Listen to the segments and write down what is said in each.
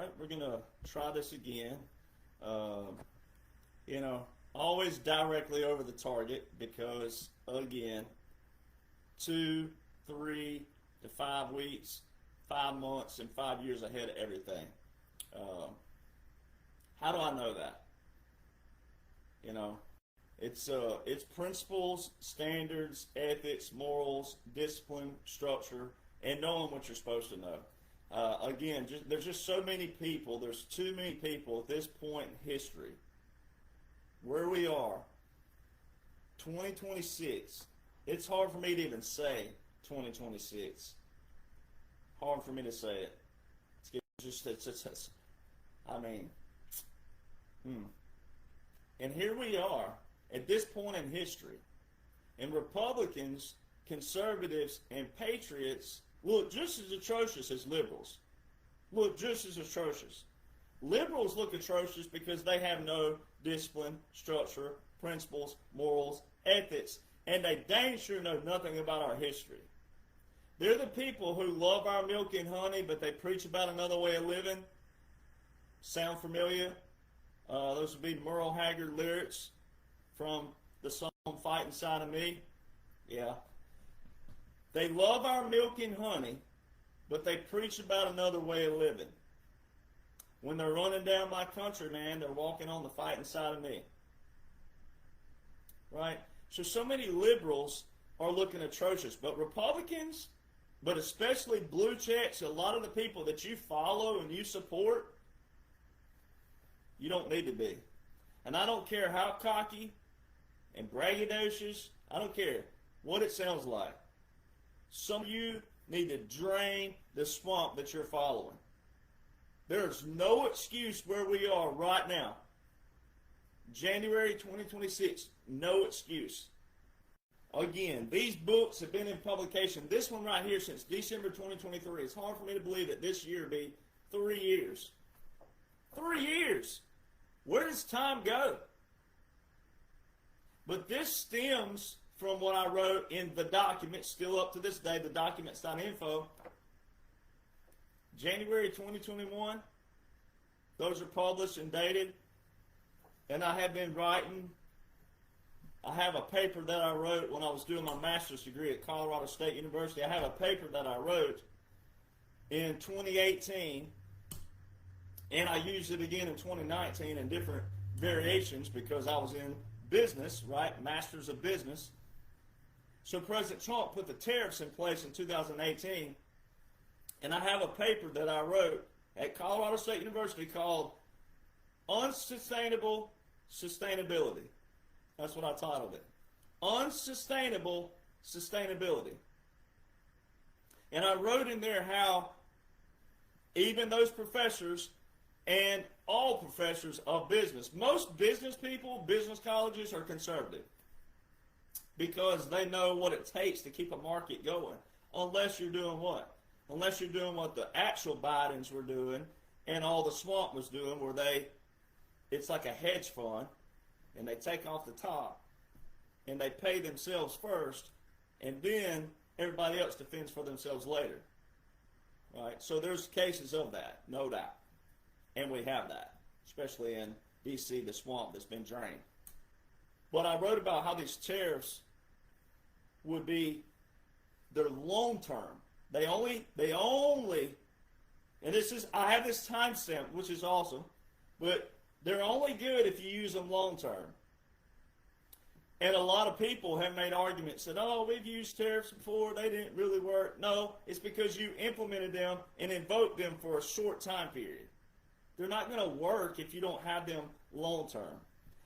right, we're going to try this again. Always directly over the target because, again, 2, 3 to 5 weeks, 5 months, and 5 years ahead of everything. How do I know that? It's principles, standards, ethics, morals, discipline, structure, and knowing what you're supposed to know. Again, there's just so many people. There's too many people at this point in history. Where we are, 2026. It's hard for me to even say 2026. Hard for me to say it. And here we are at this point in history, and Republicans, conservatives, and patriots look just as atrocious as liberals. Look just as atrocious. Liberals look atrocious because they have no discipline, structure, principles, morals, ethics, and they dang sure know nothing about our history. They're the people who love our milk and honey, but they preach about another way of living. Sound familiar? Those would be Merle Haggard lyrics from the song Fight Inside of Me. Yeah. They love our milk and honey, but they preach about another way of living. When they're running down my country, man, they're walking on the fight inside of me. Right? So many liberals are looking atrocious, but Republicans, but especially blue checks, a lot of the people that you follow and you support, you don't need to be. And I don't care how cocky and braggadocious, I don't care what it sounds like. Some of you need to drain the swamp that you're following. There's no excuse where we are right now. January 2026, no excuse. Again, these books have been in publication, this one right here, since December 2023. It's hard for me to believe that this year will be 3 years. 3 years! Where does time go? But this stems from what I wrote in the document, still up to this day, the documents.info. January 2021, those are published and dated, and I have been writing. I have a paper that I wrote when I was doing my master's degree at Colorado State University. I have a paper that I wrote in 2018, and I used it again in 2019 in different variations because I was in business, right, Masters of Business. So President Trump put the tariffs in place in 2018, and I have a paper that I wrote at Colorado State University called Unsustainable Sustainability. That's what I titled it. Unsustainable Sustainability. And I wrote in there how even those professors and all professors of business, most business people, business colleges are conservative because they know what it takes to keep a market going, unless you're doing what? Unless you're doing what the actual Bidens were doing and all the swamp was doing, where it's like a hedge fund, and they take off the top, and they pay themselves first, and then everybody else defends for themselves later. Right? So there's cases of that, no doubt. And we have that, especially in D.C., the swamp that's been drained. But I wrote about how these tariffs would be, they're long-term. They only, and I have this timestamp, which is awesome, but they're only good if you use them long-term. And a lot of people have made arguments that, oh, we've used tariffs before, they didn't really work. No, it's because you implemented them and invoked them for a short time period. They're not going to work if you don't have them long-term.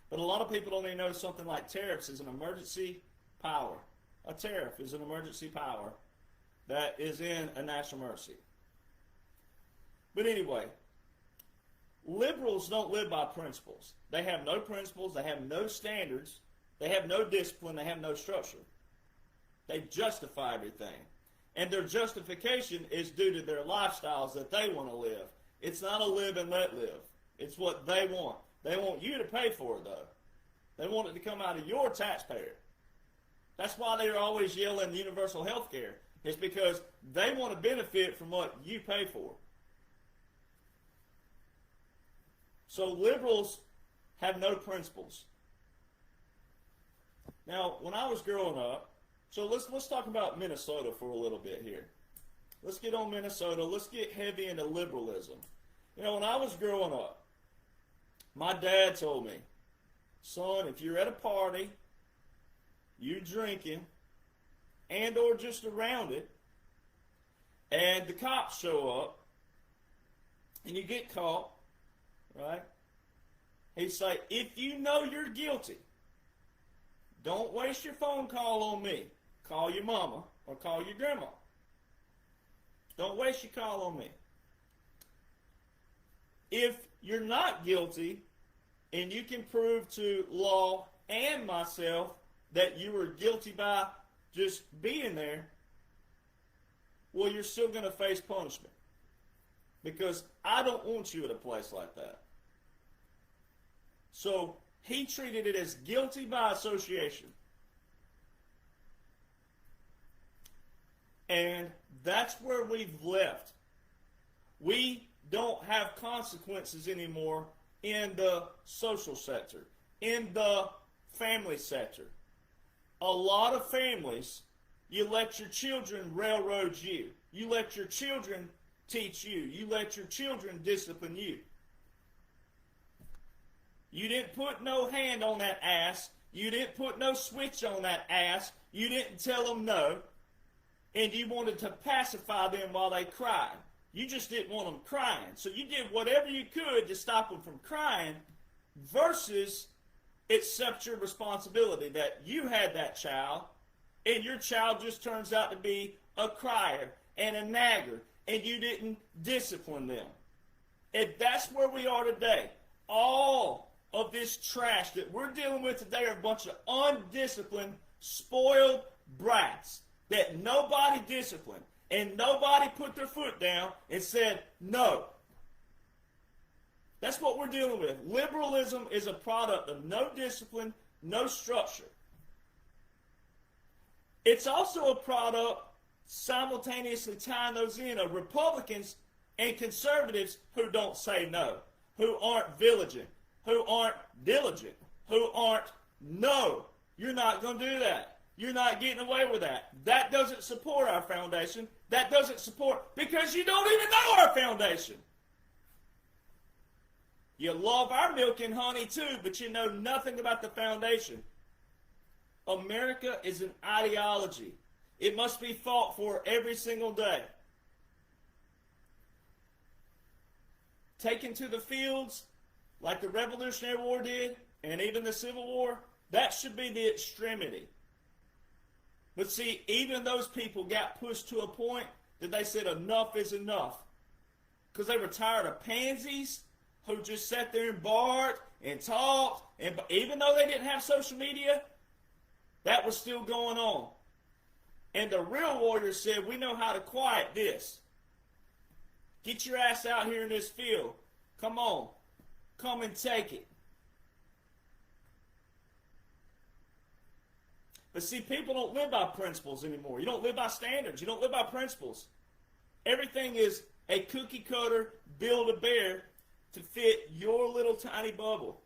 But a lot of people don't even know something like tariffs is an emergency power. A tariff is an emergency power that is in a national emergency. But anyway, liberals don't live by principles. They have no principles, they have no standards, they have no discipline, they have no structure. They justify everything. And their justification is due to their lifestyles that they want to live. It's not a live and let live. It's what they want. They want you to pay for it, though. They want it to come out of your taxpayer. That's why they're always yelling universal health care. It's because they want to benefit from what you pay for. So liberals have no principles. Now, when I was growing up, so let's talk about Minnesota for a little bit here. Let's get on Minnesota. Let's get heavy into liberalism. You know, when I was growing up, my dad told me, son, if you're at a party, you're drinking, and or just around it, and the cops show up, and you get caught, right? He'd say, if you know you're guilty, don't waste your phone call on me. Call your mama or call your grandma. Don't waste your call on me. If you're not guilty and you can prove to law and myself that you were guilty by just being there, well, you're still going to face punishment. Because I don't want you at a place like that. So he treated it as guilty by association. And that's where we've left. We don't have consequences anymore in the social sector, in the family sector. A lot of families, you let your children railroad you. You let your children teach you. You let your children discipline you. You didn't put no hand on that ass. You didn't put no switch on that ass. You didn't tell them no. And you wanted to pacify them while they cried. You just didn't want them crying. So you did whatever you could to stop them from crying versus accept your responsibility that you had that child and your child just turns out to be a crier and a nagger and you didn't discipline them. And that's where we are today. All of this trash that we're dealing with today are a bunch of undisciplined, spoiled brats that nobody disciplined and nobody put their foot down and said no. That's what we're dealing with. Liberalism is a product of no discipline, no structure. It's also a product, simultaneously tying those in, of Republicans and conservatives who don't say no, who aren't vigilant, who aren't diligent, who aren't, no, you're not going to do that. You're not getting away with that. That doesn't support our foundation. That doesn't support, because you don't even know our foundation. You love our milk and honey too, but you know nothing about the foundation. America is an ideology. It must be fought for every single day. Taken to the fields, like the Revolutionary War did, and even the Civil War, that should be the extremity. But see, even those people got pushed to a point that they said enough is enough. Because they were tired of pansies who just sat there and barked and talked. And even though they didn't have social media, that was still going on. And the real warriors said, we know how to quiet this. Get your ass out here in this field. Come on. Come and take it. But see, people don't live by principles anymore. You don't live by standards. You don't live by principles. Everything is a cookie cutter, Build-A-Bear to fit your little tiny bubble.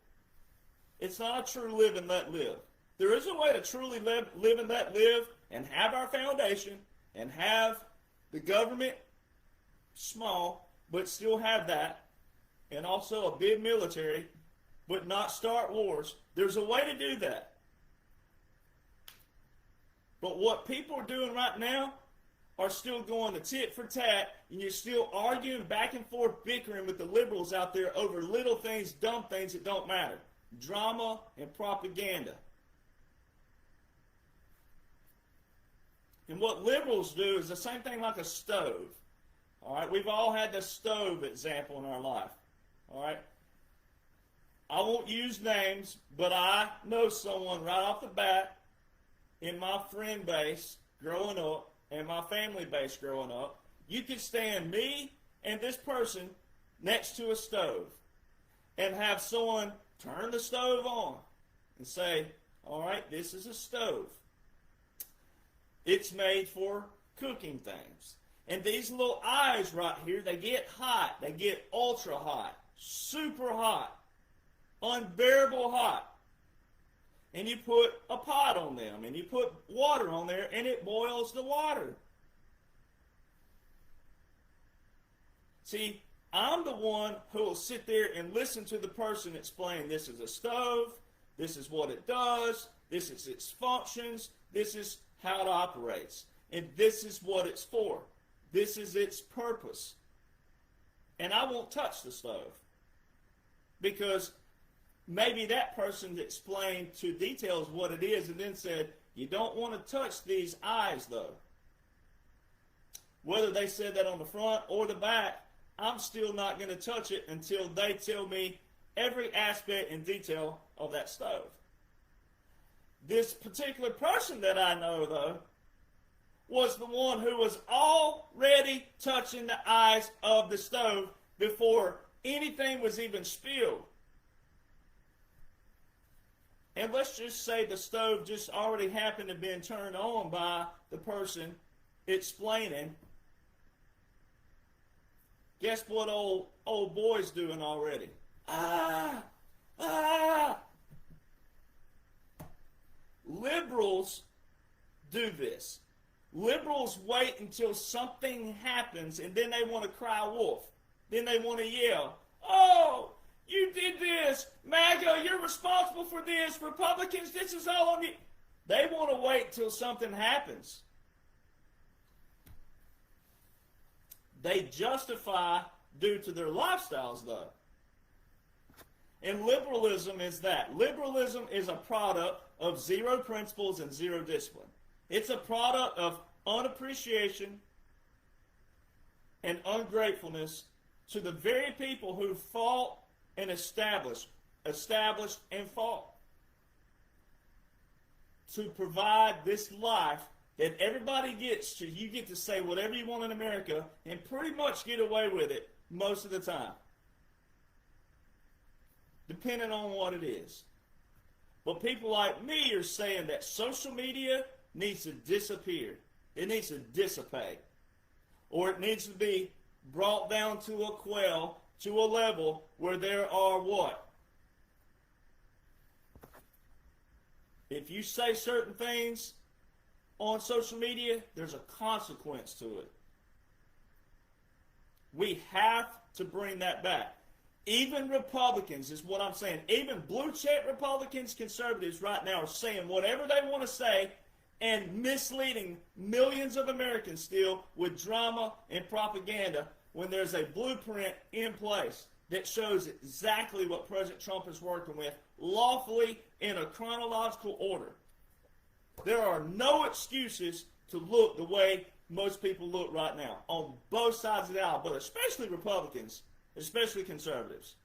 It's not a true live and let live. There is a way to truly live and let live and have our foundation and have the government small, but still have that, and also a big military, but not start wars. There's a way to do that. But what people are doing right now are still going to tit for tat, and you're still arguing back and forth, bickering with the liberals out there over little things, dumb things that don't matter. Drama and propaganda. And what liberals do is the same thing like a stove. All right, we've all had the stove example in our life. All right, I won't use names, but I know someone right off the bat in my friend base growing up and my family base growing up. You could stand me and this person next to a stove and have someone turn the stove on and say, all right, this is a stove. It's made for cooking things. And these little eyes right here, they get hot. They get ultra hot, super hot. unbearable hot. And you put a pot on them, and you put water on there, and it boils the water. See, I'm the one who will sit there and listen to the person explain, this is a stove, this is what it does, this is its functions, this is how it operates, and this is what it's for. This is its purpose. And I won't touch the stove, because maybe that person explained to details what it is and then said, you don't want to touch these eyes though. Whether they said that on the front or the back, I'm still not going to touch it until they tell me every aspect and detail of that stove. This particular person that I know, though, was the one who was already touching the eyes of the stove before anything was even spilled. And let's just say the stove just already happened to be turned on by the person explaining. Guess what old boy's doing already? Liberals do this. Liberals wait until something happens and then they want to cry wolf. Then they want to yell, oh, you did this. MAGA, you're responsible for this. Republicans, this is all on you. They want to wait till something happens. They justify due to their lifestyles, though. And liberalism is that. Liberalism is a product of zero principles and zero discipline. It's a product of unappreciation and ungratefulness to the very people who fought and established and fought to provide this life that everybody gets to. You get to say whatever you want in America and pretty much get away with it most of the time, depending on what it is. But people like me are saying that social media needs to disappear. It needs to dissipate. Or it needs to be brought down to a quell, to a level where there are what? If you say certain things on social media, there's a consequence to it. We have to bring that back. Even Republicans is what I'm saying. Even blue check Republicans, conservatives right now are saying whatever they want to say and misleading millions of Americans still with drama and propaganda when there's a blueprint in place that shows exactly what President Trump is working with lawfully in a chronological order. There are no excuses to look the way most people look right now on both sides of the aisle, but especially Republicans, especially conservatives.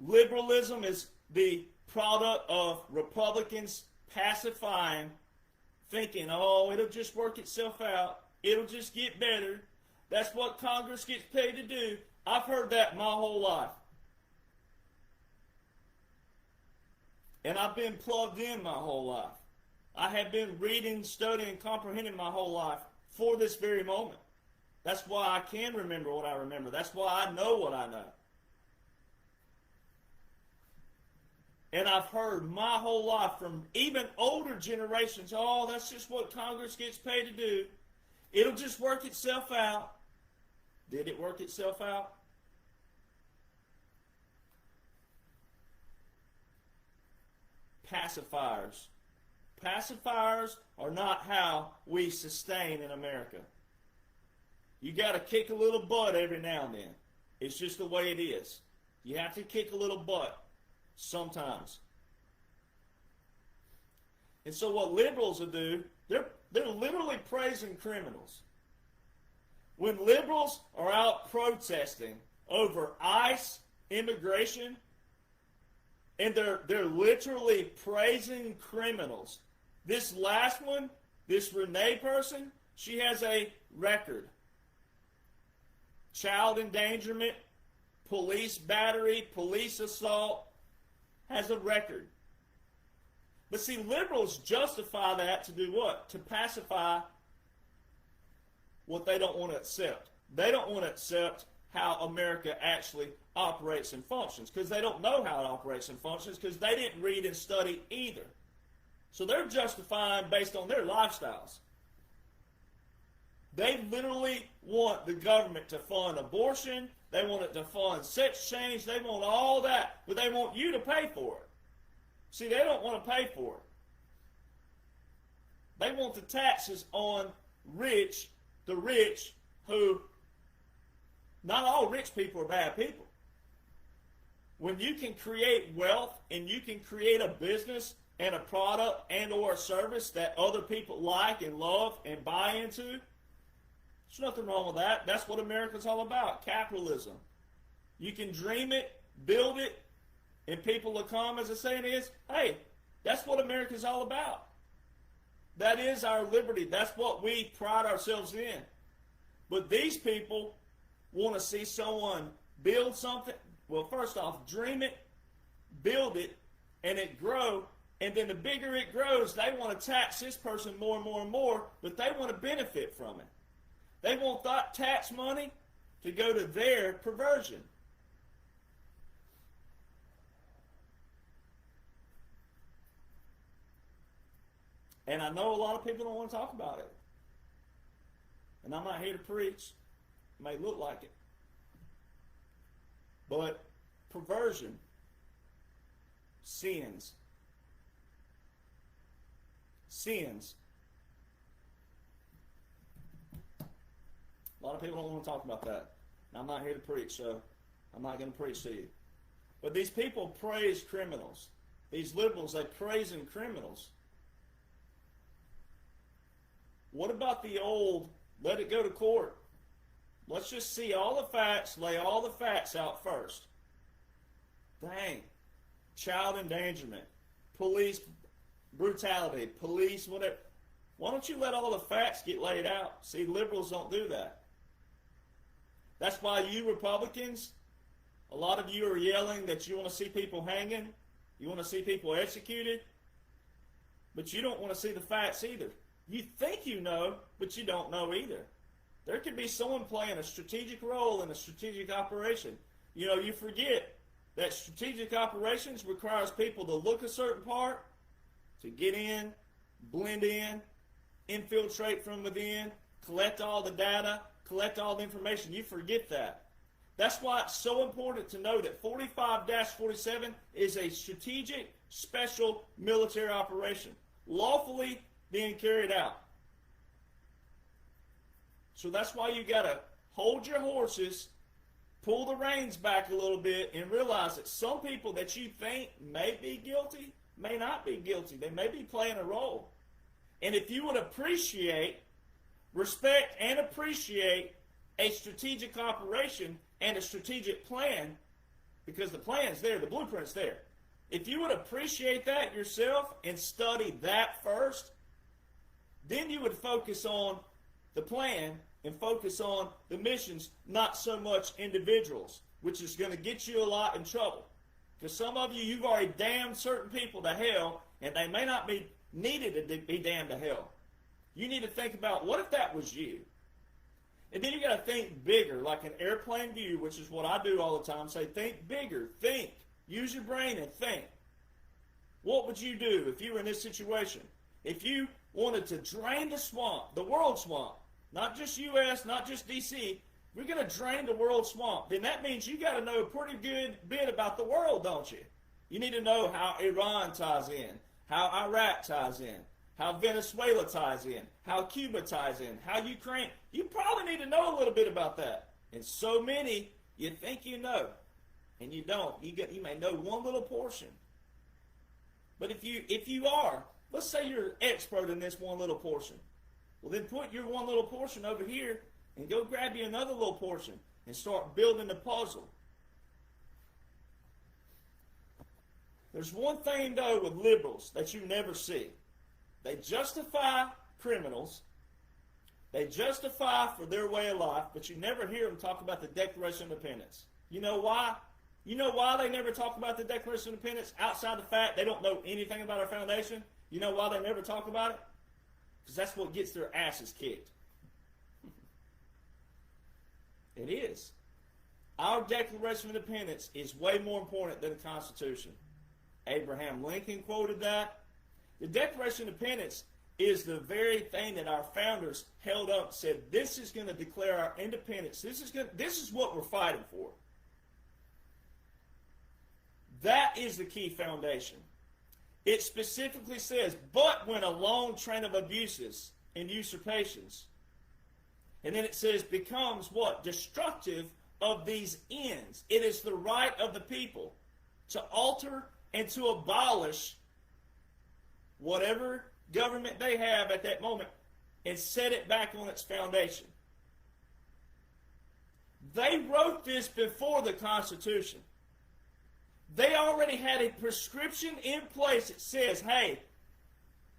Liberalism is the product of Republicans pacifying, thinking, oh, it'll just work itself out. It'll just get better. That's what Congress gets paid to do. I've heard that my whole life. And I've been plugged in my whole life. I have been reading, studying, comprehending my whole life for this very moment. That's why I can remember what I remember. That's why I know what I know. And I've heard my whole life from even older generations, oh, that's just what Congress gets paid to do. It'll just work itself out. Did it work itself out? Pacifiers. Pacifiers are not how we sustain in America. You got to kick a little butt every now and then. It's just the way it is. You have to kick a little butt sometimes. And so what liberals will do, they're literally praising criminals. When liberals are out protesting over ICE, immigration, and they're literally praising criminals. This last one, this Renee person, she has a record. Child endangerment, police battery, police assault, has a record. But see, liberals justify that to do what? To pacify what they don't want to accept. They don't want to accept how America actually operates and functions, because they don't know how it operates and functions, because they didn't read and study either. So they're justifying based on their lifestyles. They literally want the government to fund abortion. They want it to fund sex change. They want all that, but they want you to pay for it. See, they don't want to pay for it. They want the taxes on the rich, who, not all rich people are bad people. When you can create wealth and you can create a business and a product and or a service that other people like and love and buy into, there's nothing wrong with that. That's what America's all about, capitalism. You can dream it, build it, and people will come, as the saying is, hey, that's what America's all about. That is our liberty. That's what we pride ourselves in. But these people want to see someone build something. Well, first off, dream it, build it, and it grow. And then the bigger it grows, they want to tax this person more and more and more, but they want to benefit from it. They want that tax money to go to their perversion. And I know a lot of people don't want to talk about it. And I'm not here to preach. It may look like it. But perversion, sins. A lot of people don't want to talk about that. And I'm not here to preach, so I'm not going to preach to you. But these people praise criminals. These liberals, they praise criminals. What about the old, let it go to court? Let's just see all the facts, lay all the facts out first. Dang. Child endangerment, police brutality, police whatever. Why don't you let all the facts get laid out? See, liberals don't do that. That's why you Republicans, a lot of you are yelling that you want to see people hanging, you want to see people executed, but you don't want to see the facts either. You think you know, but you don't know either. There could be someone playing a strategic role in a strategic operation. You know, you forget that strategic operations requires people to look a certain part, to get in, blend in, infiltrate from within, collect all the data, collect all the information. You forget that. That's why it's so important to know that 45-47 is a strategic, special military operation, lawfully being carried out. So that's why you got to hold your horses, pull the reins back a little bit, and realize that some people that you think may be guilty may not be guilty. They may be playing a role. And if you would appreciate, respect and appreciate a strategic operation and a strategic plan, because the plan's there, the blueprint's there. If you would appreciate that yourself and study that first, then you would focus on the plan and focus on the missions, not so much individuals, which is going to get you a lot in trouble. Because some of you, you've already damned certain people to hell, and they may not be needed to be damned to hell. You need to think about, what if that was you? And then you got to think bigger, like an airplane view, which is what I do all the time. Say, think bigger, think. Use your brain and think. What would you do if you were in this situation? If you wanted to drain the swamp, the world swamp, not just U.S., not just D.C., we're going to drain the world swamp. Then that means you got to know a pretty good bit about the world, don't you? You need to know how Iran ties in, how Iraq ties in, how Venezuela ties in, how Cuba ties in, how Ukraine. You probably need to know a little bit about that. And so many, you think you know, and you don't. You may know one little portion. But if you are, let's say you're an expert in this one little portion. Well, then put your one little portion over here and go grab you another little portion and start building the puzzle. There's one thing, though, with liberals that you never see. They justify criminals. They justify for their way of life, but you never hear them talk about the Declaration of Independence. You know why? You know why they never talk about the Declaration of Independence outside the fact they don't know anything about our foundation? You know why they never talk about it? Because that's what gets their asses kicked. It is. Our Declaration of Independence is way more important than the Constitution. Abraham Lincoln quoted that. The Declaration of Independence is the very thing that our founders held up and said, this is going to declare our independence. This is what we're fighting for. That is the key foundation. It specifically says, but when a long train of abuses and usurpations, and then it says, becomes what? Destructive of these ends. It is the right of the people to alter and to abolish whatever government they have at that moment and set it back on its foundation. They wrote this before the Constitution. They already had a prescription in place that says, hey,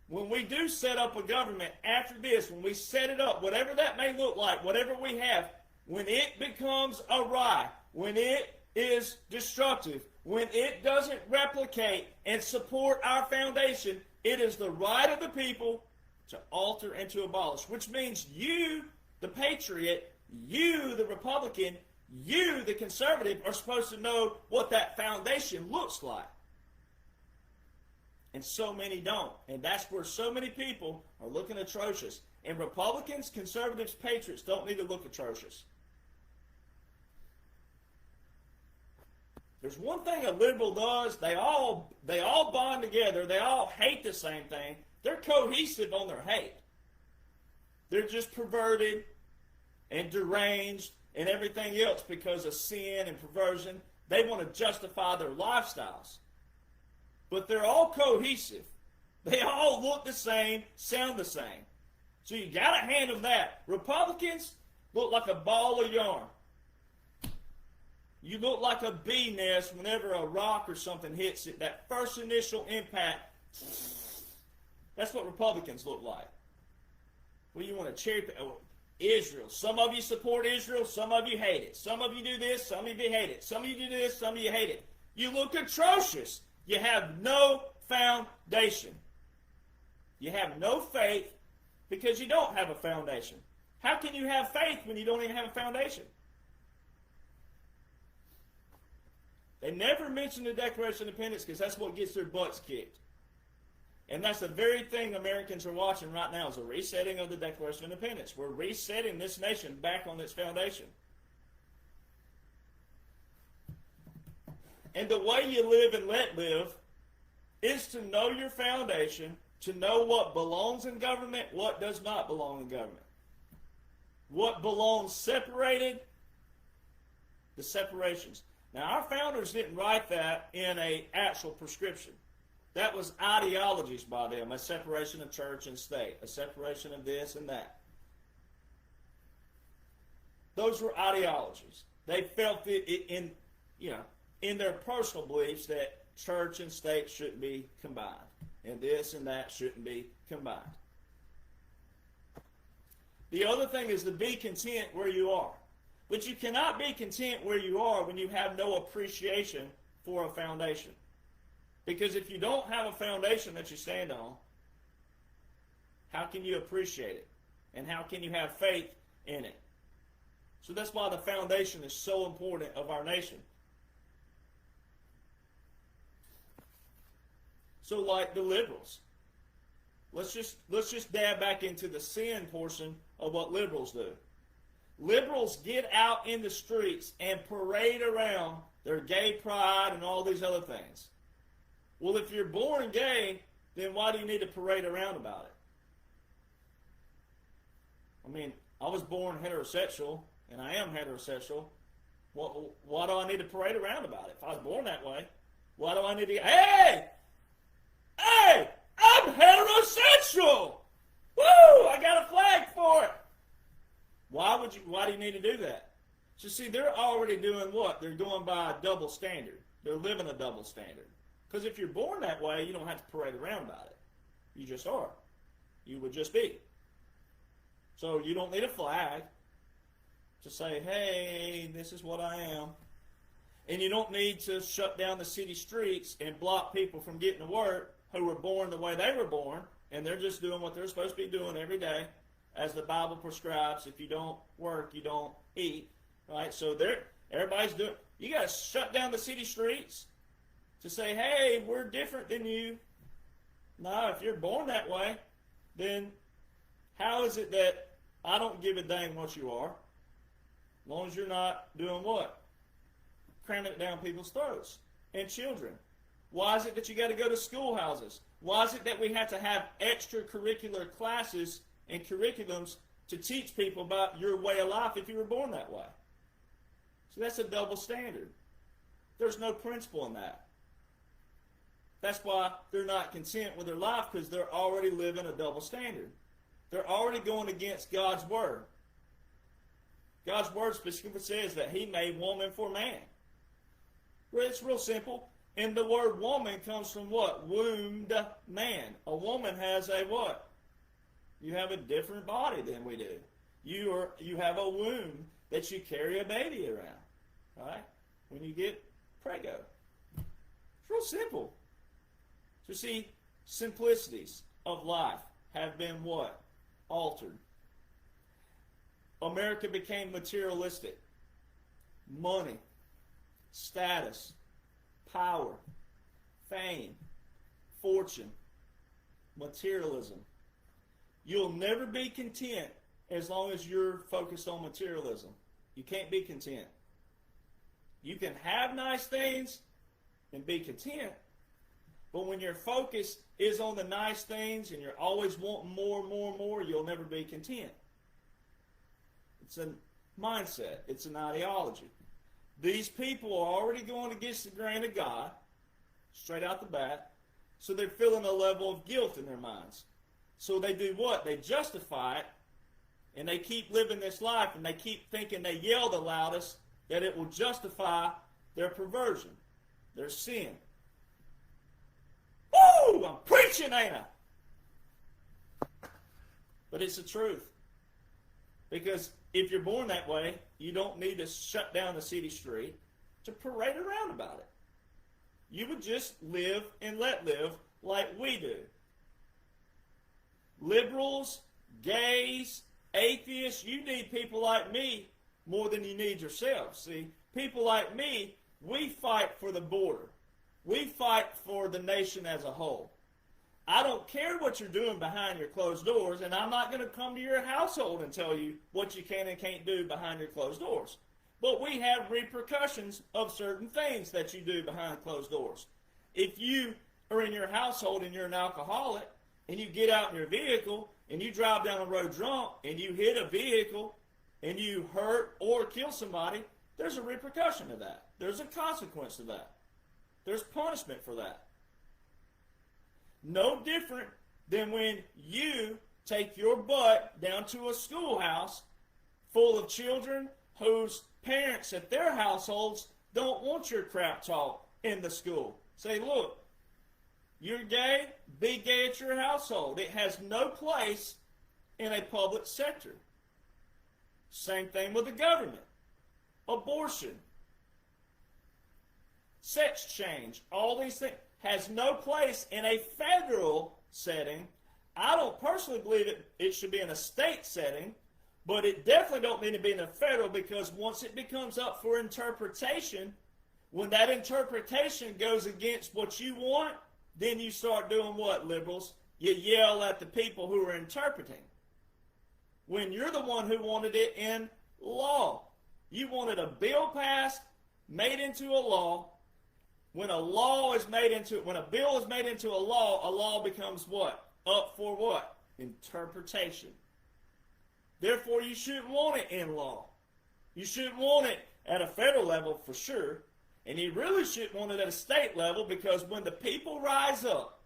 when we do set up a government after this, when we set it up, whatever that may look like, whatever we have, when it becomes awry, when it is destructive, when it doesn't replicate and support our foundation, it is the right of the people to alter and to abolish, which means you, the patriot, you, the Republican, you, the conservative, are supposed to know what that foundation looks like. And so many don't. And that's where so many people are looking atrocious. And Republicans, conservatives, patriots don't need to look atrocious. There's one thing a liberal does. They all bond together. They all hate the same thing. They're cohesive on their hate. They're just perverted and deranged and everything else because of sin and perversion. They want to justify their lifestyles. But they're all cohesive. They all look the same, sound the same. So you got to handle that. Republicans look like a ball of yarn. You look like a bee nest whenever a rock or something hits it. That first initial impact, that's what Republicans look like. Well, you want to cherry pick Israel. Some of you support Israel, some of you hate it. Some of you do this, some of you hate it. Some of you do this, some of you hate it. You look atrocious. You have no foundation. You have no faith because you don't have a foundation. How can you have faith when you don't even have a foundation? They never mention the Declaration of Independence because that's what gets their butts kicked. And that's the very thing Americans are watching right now is a resetting of the Declaration of Independence. We're resetting this nation back on its foundation. And the way you live and let live is to know your foundation, to know what belongs in government, what does not belong in government. What belongs separated, the separations. Now, our founders didn't write that in an actual prescription. That was ideologies by them, a separation of church and state, a separation of this and that. Those were ideologies. They felt it in their personal beliefs that church and state shouldn't be combined, and this and that shouldn't be combined. The other thing is to be content where you are. But you cannot be content where you are when you have no appreciation for a foundation. Because if you don't have a foundation that you stand on, how can you appreciate it? And how can you have faith in it? So that's why the foundation is so important of our nation. So like the liberals, let's just dab back into the sin portion of what liberals do. Liberals get out in the streets and parade around their gay pride and all these other things. Well, if you're born gay, then why do you need to parade around about it? I mean, I was born heterosexual, and I am heterosexual. Why do I need to parade around about it? If I was born that way, why do I need to... Hey, I'm heterosexual! Woo, I got a flag for it! Why do you need to do that? So see, they're already doing what? They're going by a double standard. They're living a double standard. Because if you're born that way, you don't have to parade around about it. You just are. You would just be. So you don't need a flag to say, hey, this is what I am. And you don't need to shut down the city streets and block people from getting to work who were born the way they were born, and they're just doing what they're supposed to be doing every day, as the Bible prescribes. If you don't work, you don't eat, right? So Everybody's doing. You got to shut down the city streets to say, hey, we're different than you. No, if you're born that way, then how is it that I don't give a dang what you are, as long as you're not doing what? Cramming it down people's throats and children. Why is it that you got to go to schoolhouses? Why is it that we have to have extracurricular classes and curriculums to teach people about your way of life if you were born that way? So that's a double standard. There's no principle in that. That's why they're not content with their life, because they're already living a double standard. They're already going against God's word. God's word specifically says that he made woman for man. Well, it's real simple. And the word woman comes from what? Wombed man. A woman has a what? You have a different body than we do. You have a womb that you carry a baby around. Right? When you get prego. It's real simple. So see, simplicities of life have been what? Altered. America became materialistic. Money, status, power, fame, fortune, materialism. You'll never be content as long as you're focused on materialism. You can't be content. You can have nice things and be content, but when your focus is on the nice things and you're always wanting more, you'll never be content. It's a mindset. It's an ideology. These people are already going against the grain of God, straight out the bat, so they're feeling a level of guilt in their minds. So they do what? They justify it, and they keep living this life, and they keep thinking they yell the loudest that it will justify their perversion, their sin. Woo! I'm preaching, ain't I? But it's the truth. Because if you're born that way, you don't need to shut down the city street to parade around about it. You would just live and let live like we do. Liberals, gays, atheists, you need people like me more than you need yourself. See, people like me, we fight for the border. We fight for the nation as a whole. I don't care what you're doing behind your closed doors, and I'm not going to come to your household and tell you what you can and can't do behind your closed doors. But we have repercussions of certain things that you do behind closed doors. If you are in your household and you're an alcoholic, and you get out in your vehicle, and you drive down the road drunk, and you hit a vehicle, and you hurt or kill somebody, there's a repercussion to that. There's a consequence to that. There's punishment for that. No different than when you take your butt down to a schoolhouse full of children whose parents at their households don't want your crap talk in the school. Say, look, you're gay, be gay at your household. It has no place in a public sector. Same thing with the government. Abortion, sex change, all these things has no place in a federal setting. I don't personally believe it should be in a state setting, but it definitely don't need to be in a federal, because once it becomes up for interpretation, when that interpretation goes against what you want, then you start doing what, liberals? You yell at the people who are interpreting. When you're the one who wanted it in law. You wanted a bill passed, made into a law. When a bill is made into a law becomes what? Up for what? Interpretation. Therefore, you shouldn't want it in law. You shouldn't want it at a federal level for sure. And you really shouldn't want it at a state level, because when the people rise up,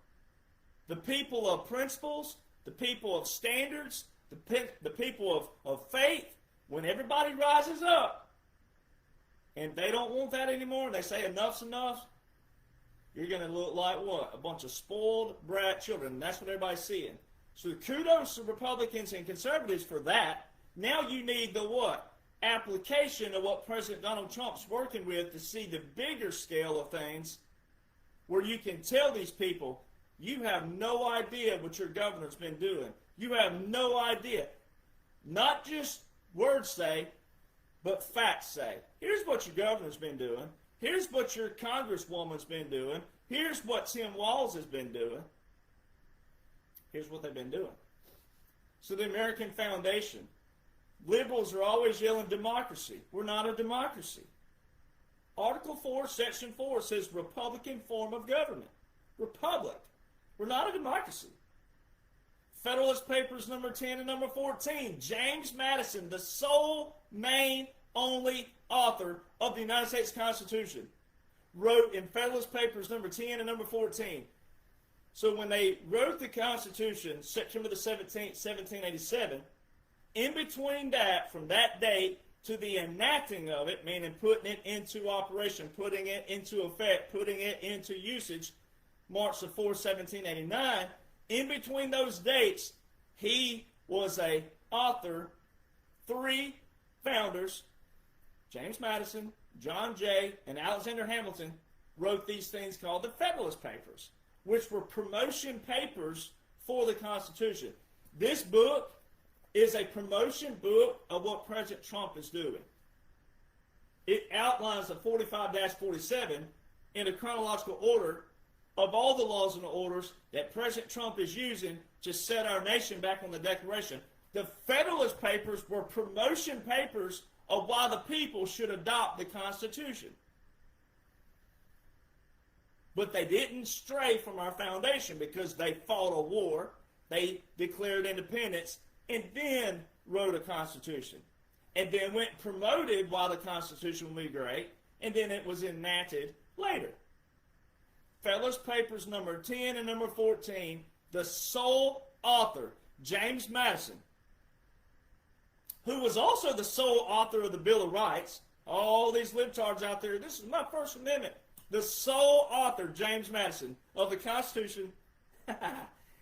the people of principles, the people of standards, the people of faith, when everybody rises up and they don't want that anymore, and they say enough's enough, you're going to look like what? A bunch of spoiled brat children. And that's what everybody's seeing. So kudos to Republicans and conservatives for that. Now you need the what? Application of what President Donald Trump's working with to see the bigger scale of things, where you can tell these people, you have no idea what your governor's been doing. You have no idea. Not just words say, But facts say, here's what your governor's been doing. Here's what your congresswoman's been doing. Here's what Tim Walz has been doing. Here's what they've been doing. So the American Foundation, liberals are always yelling democracy. We're not a democracy. Article 4, Section 4 says Republican form of government. Republic. We're not a democracy. Federalist Papers number 10 and number 14. James Madison, the sole, main, only author of the United States Constitution, wrote in Federalist Papers number 10 and number 14. So when they wrote the Constitution, September the 17th, 1787, in between that, from that date to the enacting of it, meaning putting it into operation, putting it into effect, putting it into usage, March the 4th, 1789, in between those dates, he was a author. 3 founders, James Madison, John Jay, and Alexander Hamilton, wrote these things called the Federalist Papers, which were promotion papers for the Constitution. This book is a promotion book of what President Trump is doing. It outlines the 45-47 in a chronological order of all the laws and orders that President Trump is using to set our nation back on the Declaration. The Federalist Papers were promotion papers of why the people should adopt the Constitution. But they didn't stray from our foundation because they fought a war, they declared independence, and then wrote a Constitution. And then went promoted while the Constitution was great, and then it was enacted later. Federalist Papers number 10 and number 14, the sole author, James Madison, who was also the sole author of the Bill of Rights. All these libtards out there, this is my First Amendment. The sole author, James Madison, of the Constitution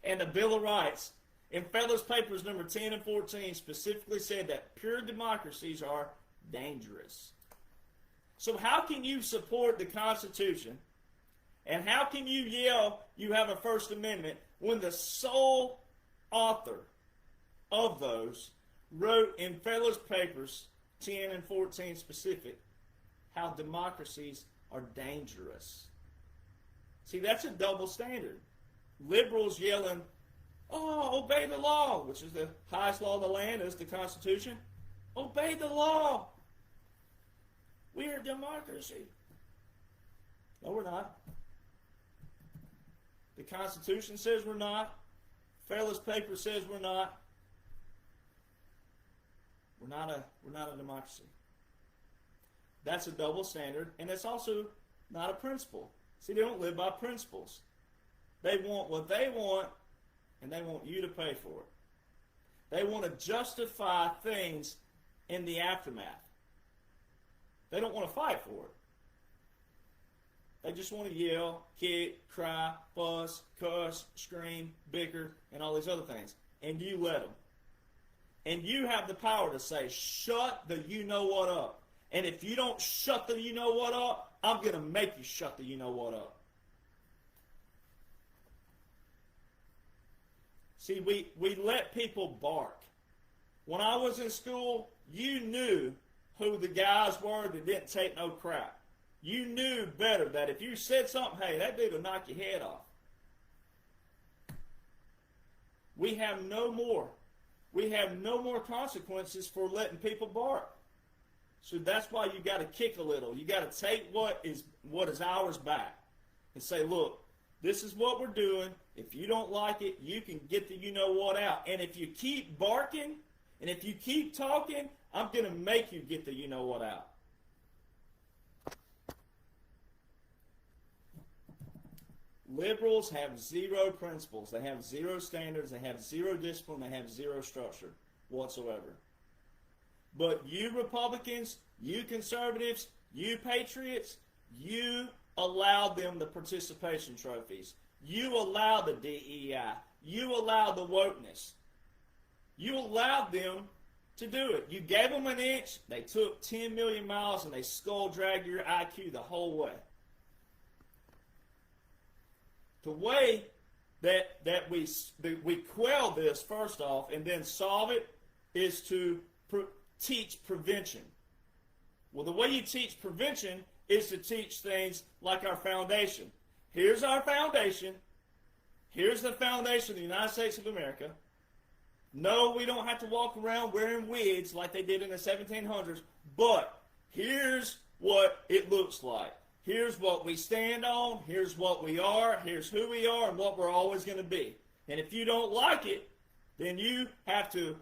and the Bill of Rights, in Federalist Papers number 10 and 14, specifically said that pure democracies are dangerous. So how can you support the Constitution, and how can you yell you have a First Amendment when the sole author of those wrote in Federalist Papers 10 and 14 specific how democracies are dangerous? See, that's a double standard. Liberals yelling, oh, obey the law, which is the highest law of the land, is the Constitution. Obey the law. We are a democracy. No, we're not. The Constitution says we're not. Federalist Paper says we're not. We're not a democracy. That's a double standard, and it's also not a principle. See, they don't live by principles. They want what they want, and they want you to pay for it. They want to justify things in the aftermath. They don't want to fight for it. They just want to yell, kick, cry, fuss, cuss, scream, bicker, and all these other things. And you let them. And you have the power to say, shut the you-know-what up. And if you don't shut the you-know-what up, I'm going to make you shut the you-know-what up. See, we let people bark. When I was in school, you knew who the guys were that didn't take no crap. You knew better that if you said something, hey, that dude will knock your head off. We have no more. We have no more consequences for letting people bark. So that's why you got to kick a little. You got to take what is ours back and say, look, this is what we're doing. If you don't like it, you can get the you-know-what out. And if you keep barking and if you keep talking, I'm going to make you get the you-know-what out. Liberals have zero principles. They have zero standards. They have zero discipline. They have zero structure whatsoever. But you Republicans, you conservatives, you patriots, you allowed them the participation trophies. You allowed the DEI. You allowed the wokeness. You allowed them to do it. You gave them an inch. They took 10 million miles and they skull-dragged your IQ the whole way. The way that we quell this, first off, and then solve it, is to teach prevention. Well, the way you teach prevention is to teach things like our foundation. Here's our foundation. Here's the foundation of the United States of America. No, we don't have to walk around wearing wigs like they did in the 1700s, but here's what it looks like. Here's what we stand on. Here's what we are. Here's who we are and what we're always going to be. And if you don't like it, then you have to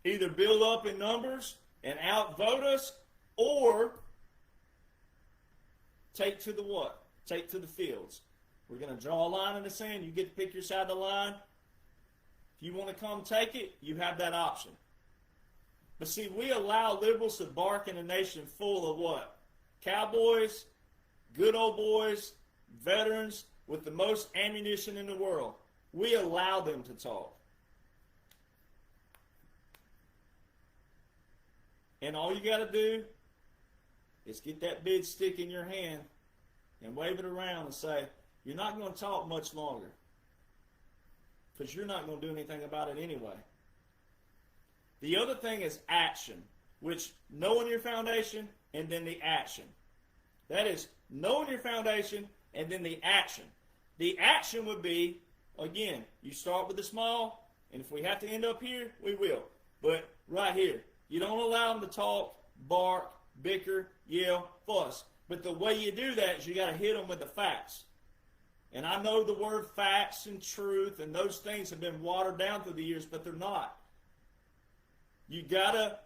either build up in numbers and outvote us, or take to the what? Take to the fields. We're going to draw a line in the sand. You get to pick your side of the line. If you want to come take it, you have that option. But see, we allow liberals to bark in a nation full of what? Cowboys, good old boys, veterans with the most ammunition in the world. We allow them to talk. And all you got to do is get that big stick in your hand and wave it around and say, you're not going to talk much longer, because you're not going to do anything about it anyway. The other thing is action, which knowing your foundation and then the action. That is knowing your foundation and then the action. The action would be, again, you start with the small, and if we have to end up here, we will. But right here, you don't allow them to talk, bark, bicker, yell, fuss. But the way you do that is you got to hit them with the facts. And I know the word facts and truth and those things have been watered down through the years, but they're not. You gotta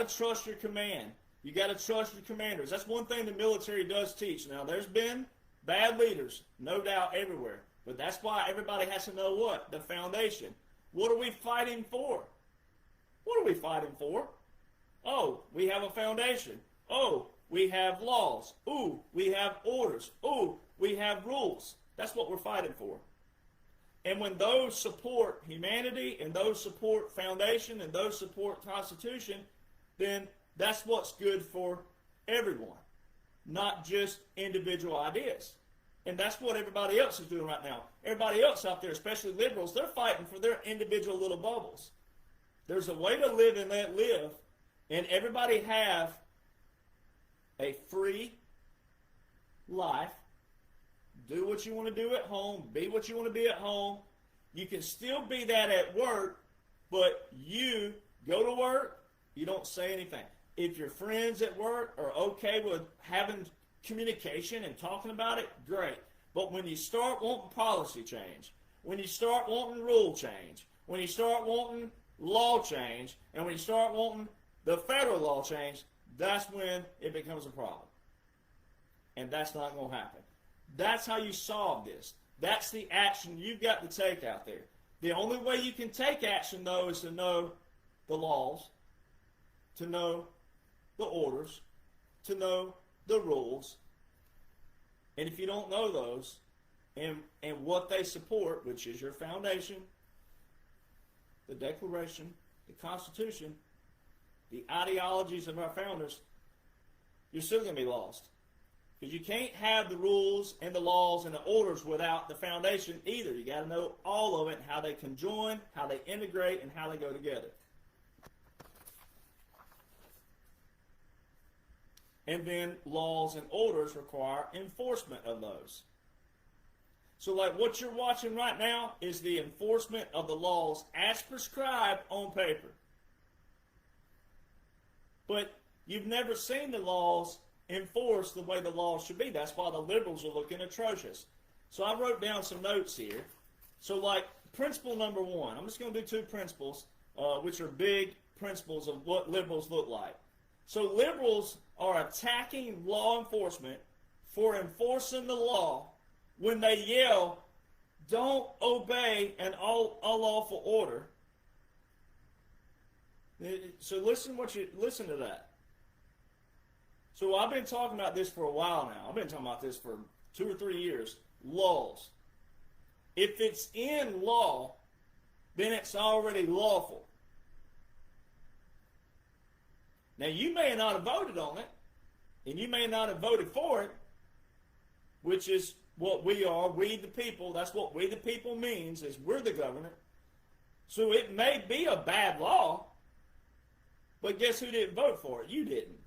trust your command. You gotta trust your commanders. That's one thing the military does teach. Now, there's been bad leaders, no doubt, everywhere. But that's why everybody has to know what? The foundation. What are we fighting for? What are we fighting for? Oh, we have a foundation. Oh, we have laws. Ooh, we have orders. Ooh, we have rules. That's what we're fighting for. And when those support humanity and those support foundation and those support Constitution, then that's what's good for everyone, not just individual ideas. And that's what everybody else is doing right now. Everybody else out there, especially liberals, they're fighting for their individual little bubbles. There's a way to live and let live, and everybody have a free life. Do what you want to do at home. Be what you want to be at home. You can still be that at work, but you go to work, you don't say anything. If your friends at work are okay with having communication and talking about it, great. But when you start wanting policy change, when you start wanting rule change, when you start wanting law change, and when you start wanting the federal law change, that's when it becomes a problem. And that's not going to happen. That's how you solve this. That's the action you've got to take out there. The only way you can take action, though, is to know the laws, to know the orders, to know the rules. And if you don't know those and what they support, which is your foundation, the Declaration, the Constitution, the ideologies of our founders, you're still going to be lost. Because you can't have the rules and the laws and the orders without the foundation either. You got to know all of it, how they conjoin, how they integrate, and how they go together. And then laws and orders require enforcement of those. So like what you're watching right now is the enforcement of the laws as prescribed on paper. But you've never seen the laws enforced the way the laws should be. That's why the liberals are looking atrocious. So I wrote down some notes here. So like principle number one, I'm just going to do two principles, which are big principles of what liberals look like. So liberals are attacking law enforcement for enforcing the law when they yell, don't obey an unlawful order. So listen to that. So I've been talking about this for a while now. I've been talking about this for 2 or 3 years. Laws. If it's in law, then it's already lawful. Now, you may not have voted on it, and you may not have voted for it, which is what we are, we the people. That's what we the people means, is we're the government. So it may be a bad law, but guess who didn't vote for it? You didn't.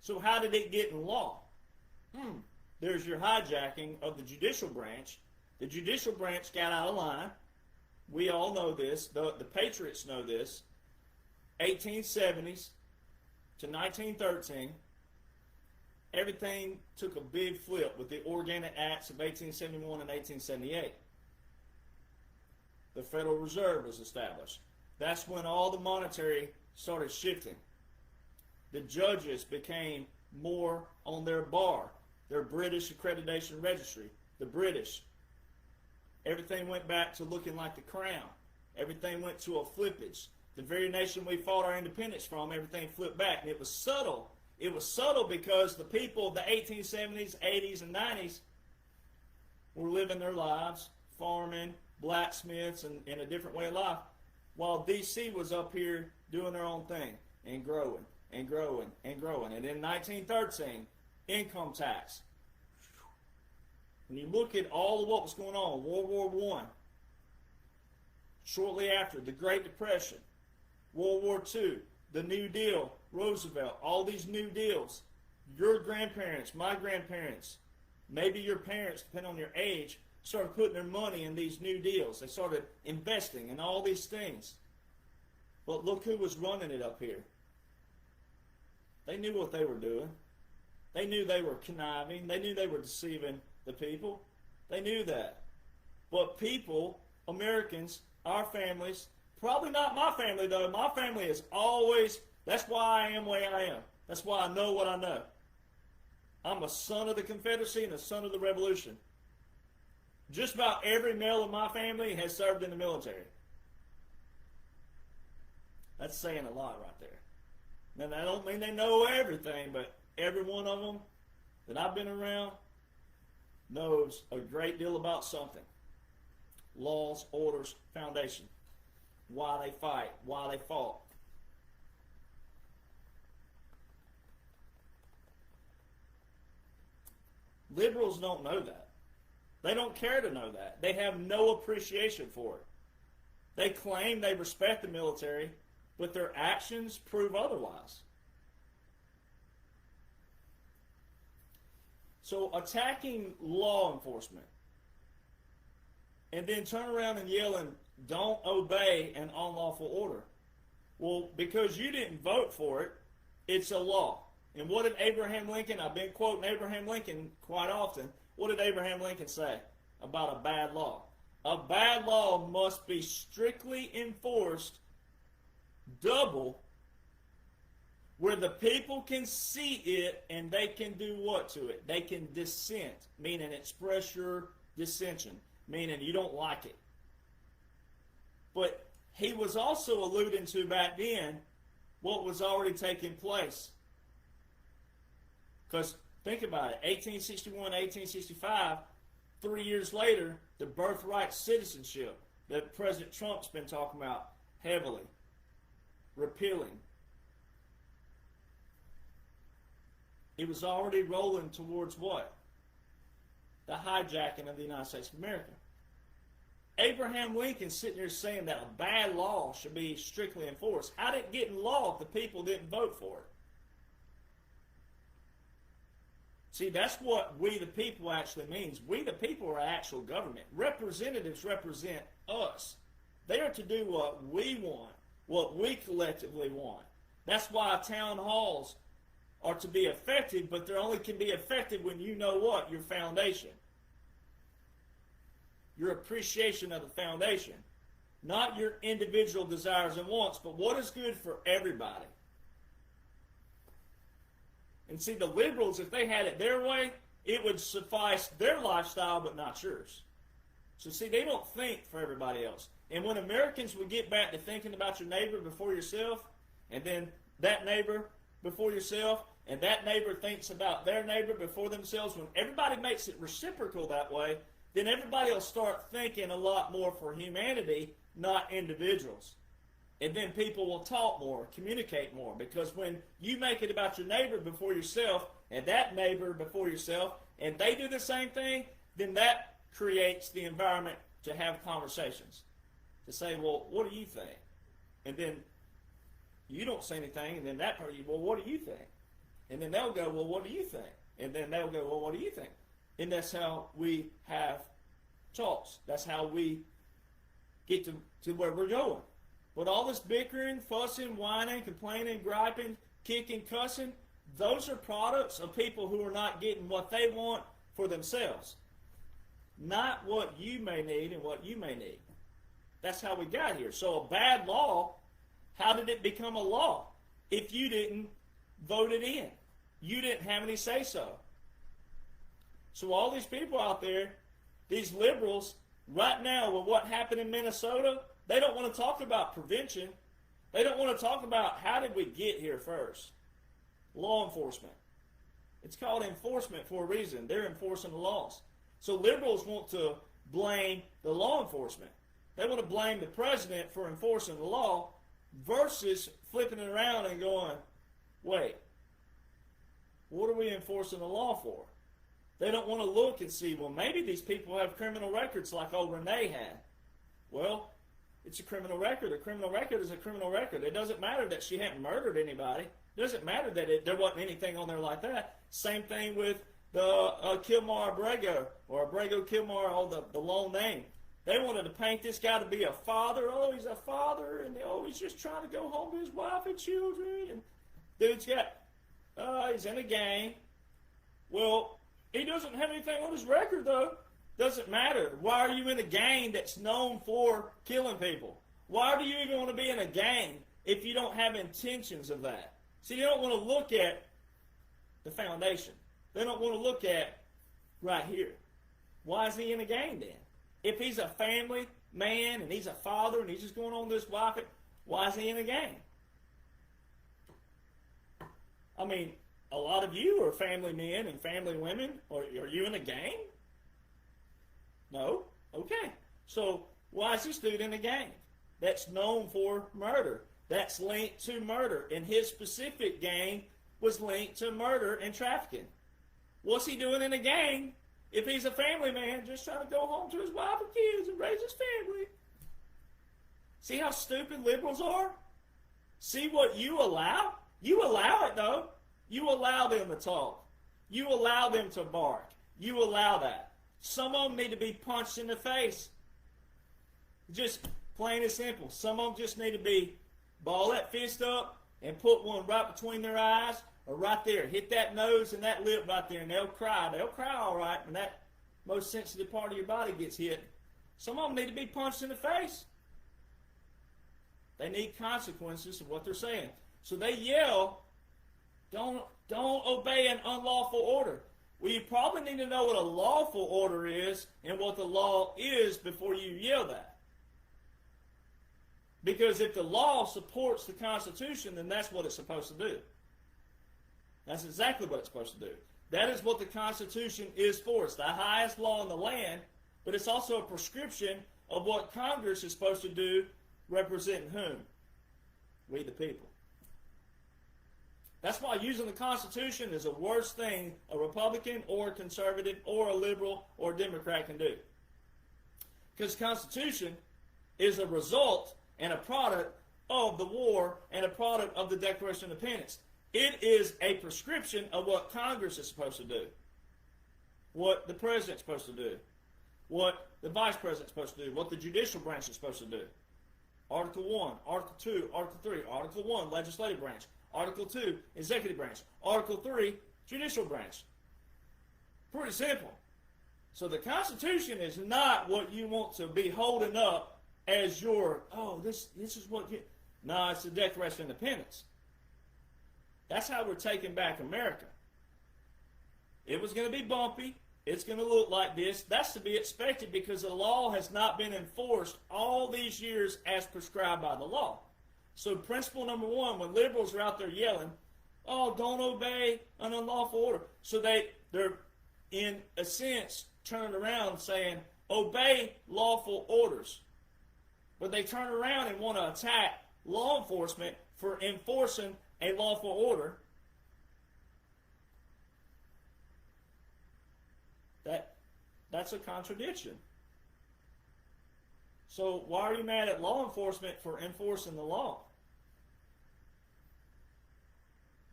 So how did it get in law? There's your hijacking of the judicial branch. The judicial branch got out of line. We all know this. The patriots know this. 1870s to 1913, everything took a big flip with the Organic Acts of 1871 and 1878. The Federal Reserve was established. That's when all the monetary started shifting. The judges became more on their bar, their British accreditation registry, the British. Everything went back to looking like the crown. Everything went to a flippage. The very nation we fought our independence from, everything flipped back. And it was subtle. It was subtle because the people of the 1870s, 80s, and 90s were living their lives, farming, blacksmiths, and in a different way of life, while D.C. was up here doing their own thing and growing and growing and growing. And in 1913, income tax. When you look at all of what was going on, World War I, shortly after, the Great Depression, World War II, the New Deal, Roosevelt, all these new deals, your grandparents, my grandparents, maybe your parents, depending on your age, started putting their money in these new deals. They started investing in all these things. But look who was running it up here. They knew what they were doing. They knew they were conniving. They knew they were deceiving the people. They knew that. But people, Americans, our families, probably not my family though. My family is always, that's why I am the way I am. That's why I know what I know. I'm a son of the Confederacy and a son of the Revolution. Just about every male in my family has served in the military. That's saying a lot right there. Now, I don't mean they know everything, but every one of them that I've been around knows a great deal about something. Laws, orders, foundation. Why they fight, why they fought. Liberals don't know that. They don't care to know that. They have no appreciation for it. They claim they respect the military, but their actions prove otherwise. So attacking law enforcement and then turn around and yelling, don't obey an unlawful order. Well, because you didn't vote for it, it's a law. And what did Abraham Lincoln, I've been quoting Abraham Lincoln quite often, what did Abraham Lincoln say about a bad law? A bad law must be strictly enforced, double, where the people can see it and they can do what to it? They can dissent, meaning express your dissension, meaning you don't like it. But he was also alluding to back then what was already taking place. Because think about it, 1861, 1865, 3 years later, the birthright citizenship that President Trump's been talking about heavily, repealing. It was already rolling towards what? The hijacking of the United States of America. Abraham Lincoln sitting there saying that a bad law should be strictly enforced. How did it get in law if the people didn't vote for it? See, that's what we the people actually means. We the people are actual government. Representatives represent us. They are to do what we want, what we collectively want. That's why town halls are to be effective, but they only can be effective when you know what? Your foundation. Your appreciation of the foundation. Not your individual desires and wants, but what is good for everybody. And see, the liberals, if they had it their way, it would suffice their lifestyle, but not yours. So see, they don't think for everybody else. And when Americans would get back to thinking about your neighbor before yourself, and then that neighbor before yourself, and that neighbor thinks about their neighbor before themselves, when everybody makes it reciprocal that way, then everybody will start thinking a lot more for humanity, not individuals. And then people will talk more, communicate more. Because when you make it about your neighbor before yourself, and that neighbor before yourself, and they do the same thing, then that creates the environment to have conversations. To say, well, what do you think? And then you don't say anything, and then that person, well, what do you think? And then they'll go, well, what do you think? And then they'll go, well, what do you think? And that's how we have talks. That's how we get to where we're going. But all this bickering, fussing, whining, complaining, griping, kicking, cussing, those are products of people who are not getting what they want for themselves. Not what you may need and what you may need. That's how we got here. So a bad law, how did it become a law? If you didn't vote it in. You didn't have any say-so. So all these people out there, these liberals, right now with what happened in Minnesota, they don't want to talk about prevention. They don't want to talk about how did we get here first. Law enforcement. It's called enforcement for a reason. They're enforcing the laws. So liberals want to blame the law enforcement. They want to blame the president for enforcing the law versus flipping it around and going, wait, what are we enforcing the law for? They don't want to look and see, well, maybe these people have criminal records like old Renee had. Well, it's a criminal record. A criminal record is a criminal record. It doesn't matter that she hadn't murdered anybody. It doesn't matter that there wasn't anything on there like that. Same thing with the Kilmar Abrego, or Abrego Kilmar, all the long name. They wanted to paint this guy to be a father. Oh, he's a father, and oh, he's just trying to go home to his wife and children. And dude's got, he's in a gang. Well, he doesn't have anything on his record, though. Doesn't matter. Why are you in a gang that's known for killing people? Why do you even want to be in a gang if you don't have intentions of that? See, you don't want to look at the foundation. They don't want to look at right here. Why is he in a gang then? If he's a family man and he's a father and he's just going on this wife, why is he in a gang? I mean, a lot of you are family men and family women. Are you in a gang? No? Okay. So why is this dude in a gang that's known for murder? That's linked to murder. And his specific gang was linked to murder and trafficking. What's he doing in a gang if he's a family man just trying to go home to his wife and kids and raise his family? See how stupid liberals are? See what you allow? You allow it, though. You allow them to talk. You allow them to bark. You allow that. Some of them need to be punched in the face. Just plain and simple. Some of them just need to be ball that fist up and put one right between their eyes or right there. Hit that nose and that lip right there, and they'll cry. They'll cry all right when that most sensitive part of your body gets hit. Some of them need to be punched in the face. They need consequences of what they're saying. So they yell, don't obey an unlawful order. Well, you probably need to know what a lawful order is and what the law is before you yell that. Because if the law supports the Constitution, then that's what it's supposed to do. That's exactly what it's supposed to do. That is what the Constitution is for. It's the highest law in the land, but it's also a prescription of what Congress is supposed to do, representing whom? We the people. That's why using the Constitution is the worst thing a Republican or a conservative or a liberal or a Democrat can do. Because the Constitution is a result and a product of the war and a product of the Declaration of Independence. It is a prescription of what Congress is supposed to do, what the president's supposed to do, what the vice president's supposed to do, what the judicial branch is supposed to do. Article 1, Article 2, Article 3. Article 1, legislative branch. Article 2, executive branch. Article 3, judicial branch. Pretty simple. So the Constitution is not what you want to be holding up as your, this is what you... No, it's the Declaration of Independence. That's how we're taking back America. It was going to be bumpy. It's going to look like this. That's to be expected because the law has not been enforced all these years as prescribed by the law. So principle number one, when liberals are out there yelling, don't obey an unlawful order. So they're, in a sense, turning around saying, obey lawful orders. But they turn around and want to attack law enforcement for enforcing a lawful order. That's a contradiction. So why are you mad at law enforcement for enforcing the law?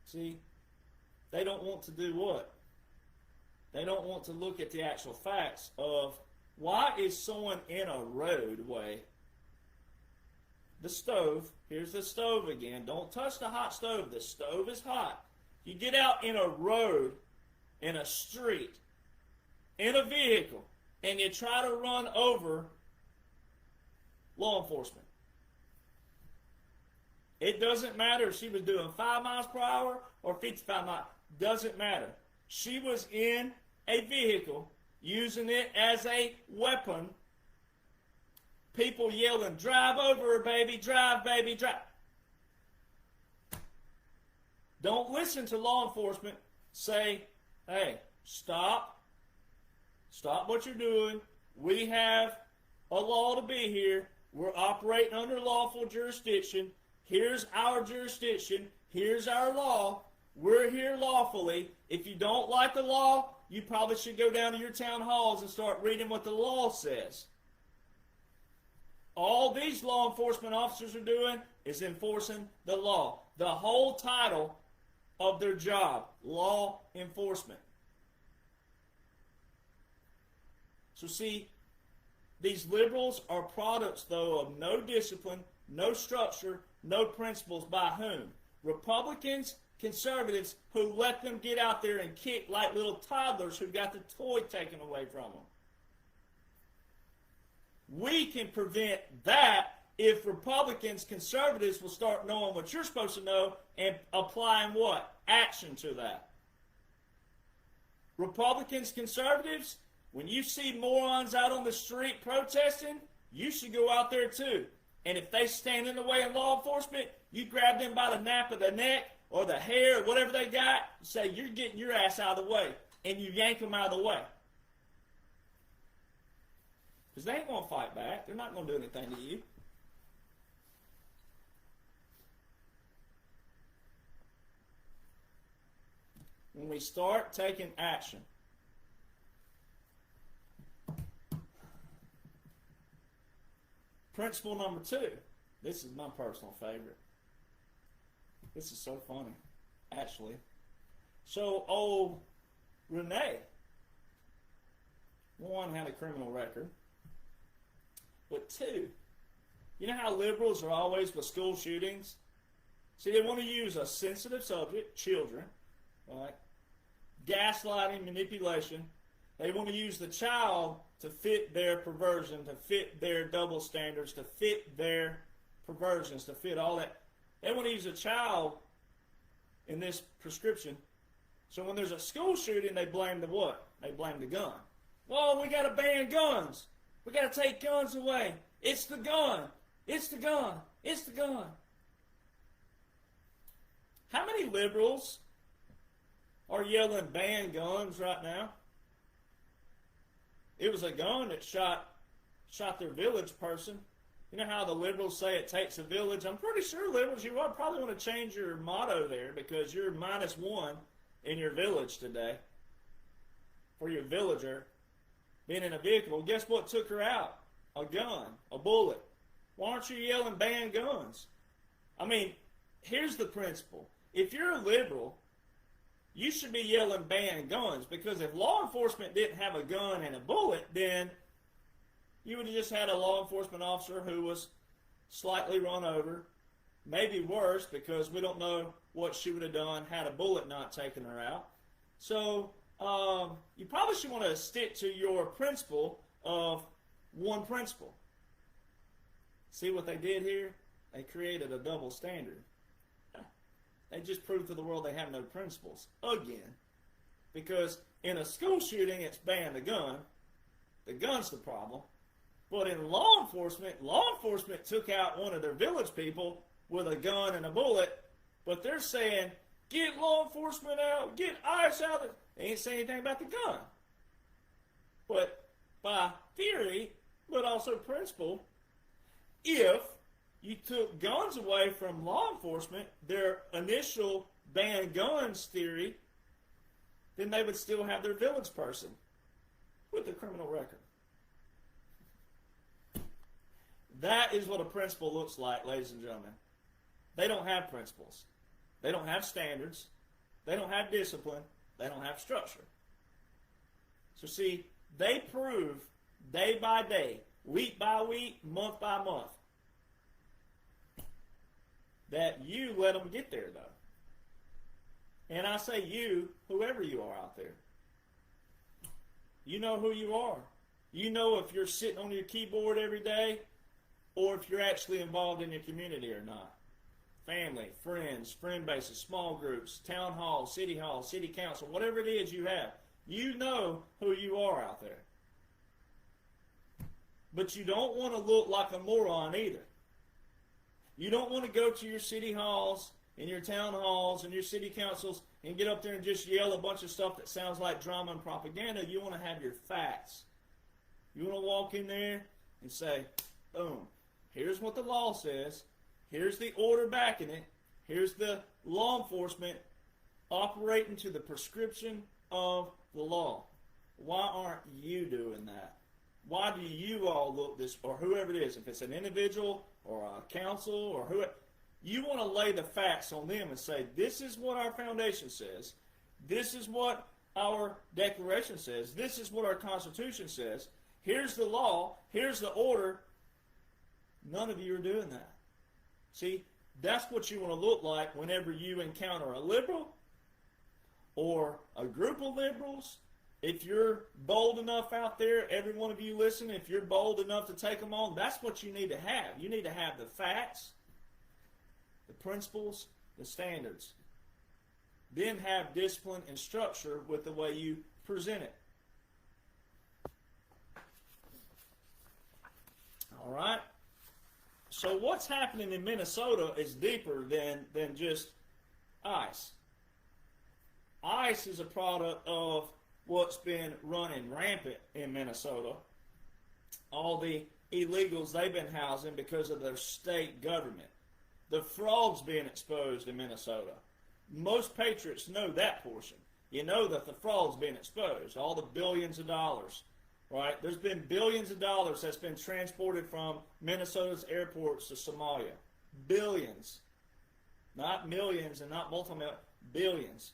See, They don't want to do what? They don't want to look at the actual facts of why is someone in a roadway, the stove, here's the stove again, don't touch the hot stove, the stove is hot. You get out in a road, in a street, in a vehicle, and you try to run over law enforcement. It doesn't matter if she was doing 5 miles per hour or 55 miles. Doesn't matter. She was in a vehicle, using it as a weapon. People yelling, drive over her, baby, drive, baby, drive. Don't listen to law enforcement. Say, hey, stop. Stop what you're doing. We have a law to be here. We're operating under lawful jurisdiction. Here's our jurisdiction. Here's our law. We're here lawfully. If you don't like the law, you probably should go down to your town halls and start reading what the law says. All these law enforcement officers are doing is enforcing the law. The whole title of their job, law enforcement. So see, these liberals are products, though, of no discipline, no structure, no principles. By whom? Republicans, conservatives, who let them get out there and kick like little toddlers who got the toy taken away from them. We can prevent that if Republicans, conservatives will start knowing what you're supposed to know and applying what? Action to that. Republicans, conservatives, when you see morons out on the street protesting, you should go out there too. And if they stand in the way of law enforcement, you grab them by the nape of the neck or the hair or whatever they got, and say, you're getting your ass out of the way. And you yank them out of the way. Because they ain't going to fight back. They're not going to do anything to you. When we start taking action, principle number 2. This is my personal favorite. This is so funny, actually. So, old Renee, one, had a criminal record. But 2, you know how liberals are always with school shootings? See, they want to use a sensitive subject, children, right? Gaslighting, manipulation. They want to use the child to fit their perversion, to fit their double standards, to fit their perversions, to fit all that. They want to use a child in this prescription. So when there's a school shooting, they blame the what? They blame the gun. Well, we got to ban guns. We got to take guns away. It's the gun. It's the gun. It's the gun. How many liberals are yelling ban guns right now? It was a gun that shot their village person. You know how the liberals say it takes a village? I'm pretty sure, liberals, you would probably want to change your motto there because you're -1 in your village today for your villager being in a vehicle. Well, guess what took her out? A gun, a bullet. Why aren't you yelling ban guns? I mean, here's the principle. If you're a liberal, you should be yelling ban guns, because if law enforcement didn't have a gun and a bullet, then you would have just had a law enforcement officer who was slightly run over, maybe worse, because we don't know what she would have done had a bullet not taken her out. So you probably should want to stick to your principle of one principle. See what they did here? They created a double standard. They just proved to the world they have no principles. Again. Because in a school shooting, it's ban the gun. The gun's the problem. But in law enforcement took out one of their village people with a gun and a bullet. But they're saying, get law enforcement out, get ICE out. They ain't saying anything about the gun. But by theory, but also principle, if you took guns away from law enforcement, their initial ban guns theory, then they would still have their village person with a criminal record. That is what a principle looks like, ladies and gentlemen. They don't have principles. They don't have standards. They don't have discipline. They don't have structure. So see, they prove day by day, week by week, month by month, that you let them get there, though. And I say you, whoever you are out there. You know who you are. You know if you're sitting on your keyboard every day or if you're actually involved in your community or not. Family, friends, friend bases, small groups, town hall, city council, whatever it is you have. You know who you are out there. But you don't want to look like a moron either. You don't want to go to your city halls and your town halls and your city councils and get up there and just yell a bunch of stuff that sounds like drama and propaganda. You want to have your facts. You want to walk in there and say, boom, here's what the law says. Here's the order backing it. Here's the law enforcement operating to the prescription of the law. Why aren't you doing that? Why do you all look this, or whoever it is, if it's an individual or a council or whoever, you want to lay the facts on them and say, this is what our foundation says. This is what our declaration says. This is what our Constitution says. Here's the law. Here's the order. None of you are doing that. See, that's what you want to look like whenever you encounter a liberal or a group of liberals. If you're bold enough out there, every one of you listen, if you're bold enough to take them on, that's what you need to have. You need to have the facts, the principles, the standards. Then have discipline and structure with the way you present it. All right? So what's happening in Minnesota is deeper than just ICE. ICE is a product of what's been running rampant in Minnesota. All the illegals they've been housing because of their state government. The fraud's being exposed in Minnesota. Most patriots know that portion. You know that the fraud's being exposed. All the billions of dollars. Right? There's been billions of dollars that's been transported from Minnesota's airports to Somalia. Billions. Not millions and not multi-million. Billions.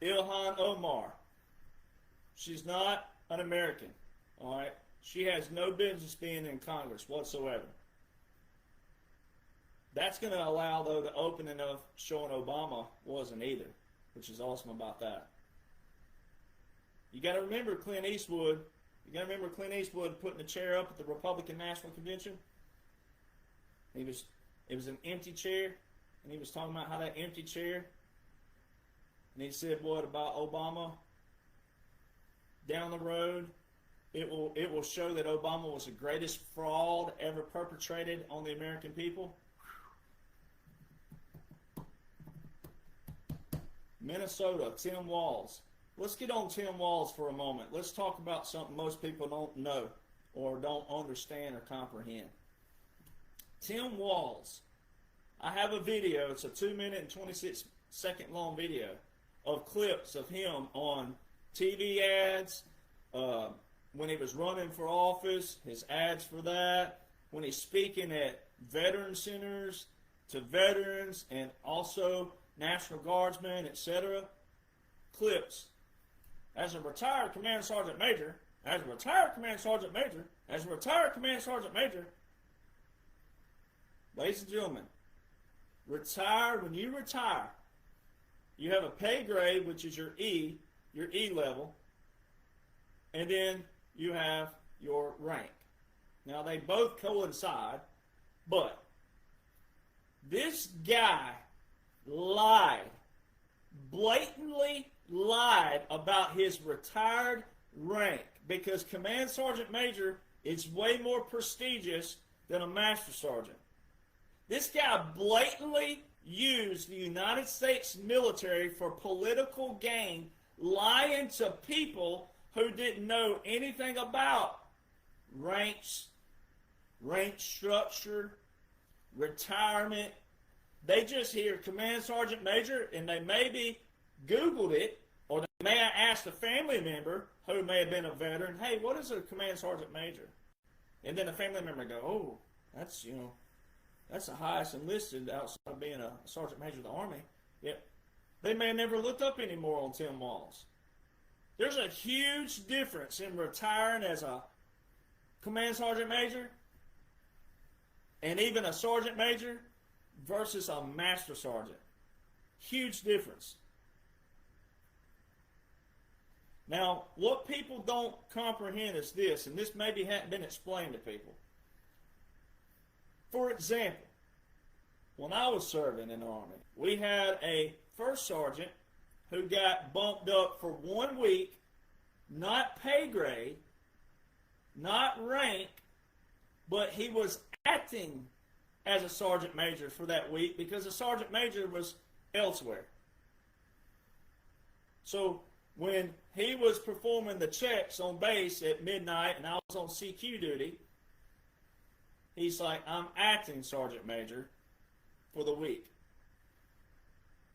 Ilhan Omar. She's not an American. All right? She has no business being in Congress whatsoever. That's going to allow, though, the opening of showing Obama wasn't either, which is awesome about that. You got to remember Clint Eastwood. You got to remember Clint Eastwood putting a chair up at the Republican National Convention. It was an empty chair, and he was talking about how that empty chair. And he said, "What about Obama? Down the road, it will show that Obama was the greatest fraud ever perpetrated on the American people." Minnesota, Tim Walz. Let's get on Tim Walz for a moment. Let's talk about something most people don't know or don't understand or comprehend. Tim Walz. I have a video. It's a 2-minute and 26-second long video of clips of him on TV ads, when he was running for office, his ads for that, when he's speaking at veteran centers to veterans and also National Guardsmen, etc. Clips. As a retired Command Sergeant Major, ladies and gentlemen, when you retire, you have a pay grade, which is your E level, and then you have your rank. Now, they both coincide, but this guy blatantly lied about his retired rank, because Command Sergeant Major is way more prestigious than a Master Sergeant. This guy blatantly used the United States military for political gain, lying to people who didn't know anything about ranks, rank structure, retirement. They just hear Command Sergeant Major, and they maybe Googled it, or they may have asked a family member who may have been a veteran, "Hey, what is a Command Sergeant Major?" And then the family member go, "Oh, that's the highest enlisted outside of being a Sergeant Major of the Army." Yeah. They may have never looked up anymore on Tim Walls. There's a huge difference in retiring as a command sergeant major and even a sergeant major versus a master sergeant. Huge difference. Now, what people don't comprehend is this, and this maybe hadn't been explained to people. For example, when I was serving in the Army, we had a first sergeant who got bumped up for 1 week, not pay grade, not rank, but he was acting as a sergeant major for that week because the sergeant major was elsewhere. So when he was performing the checks on base at midnight and I was on CQ duty, he's like, I'm acting sergeant major for the week.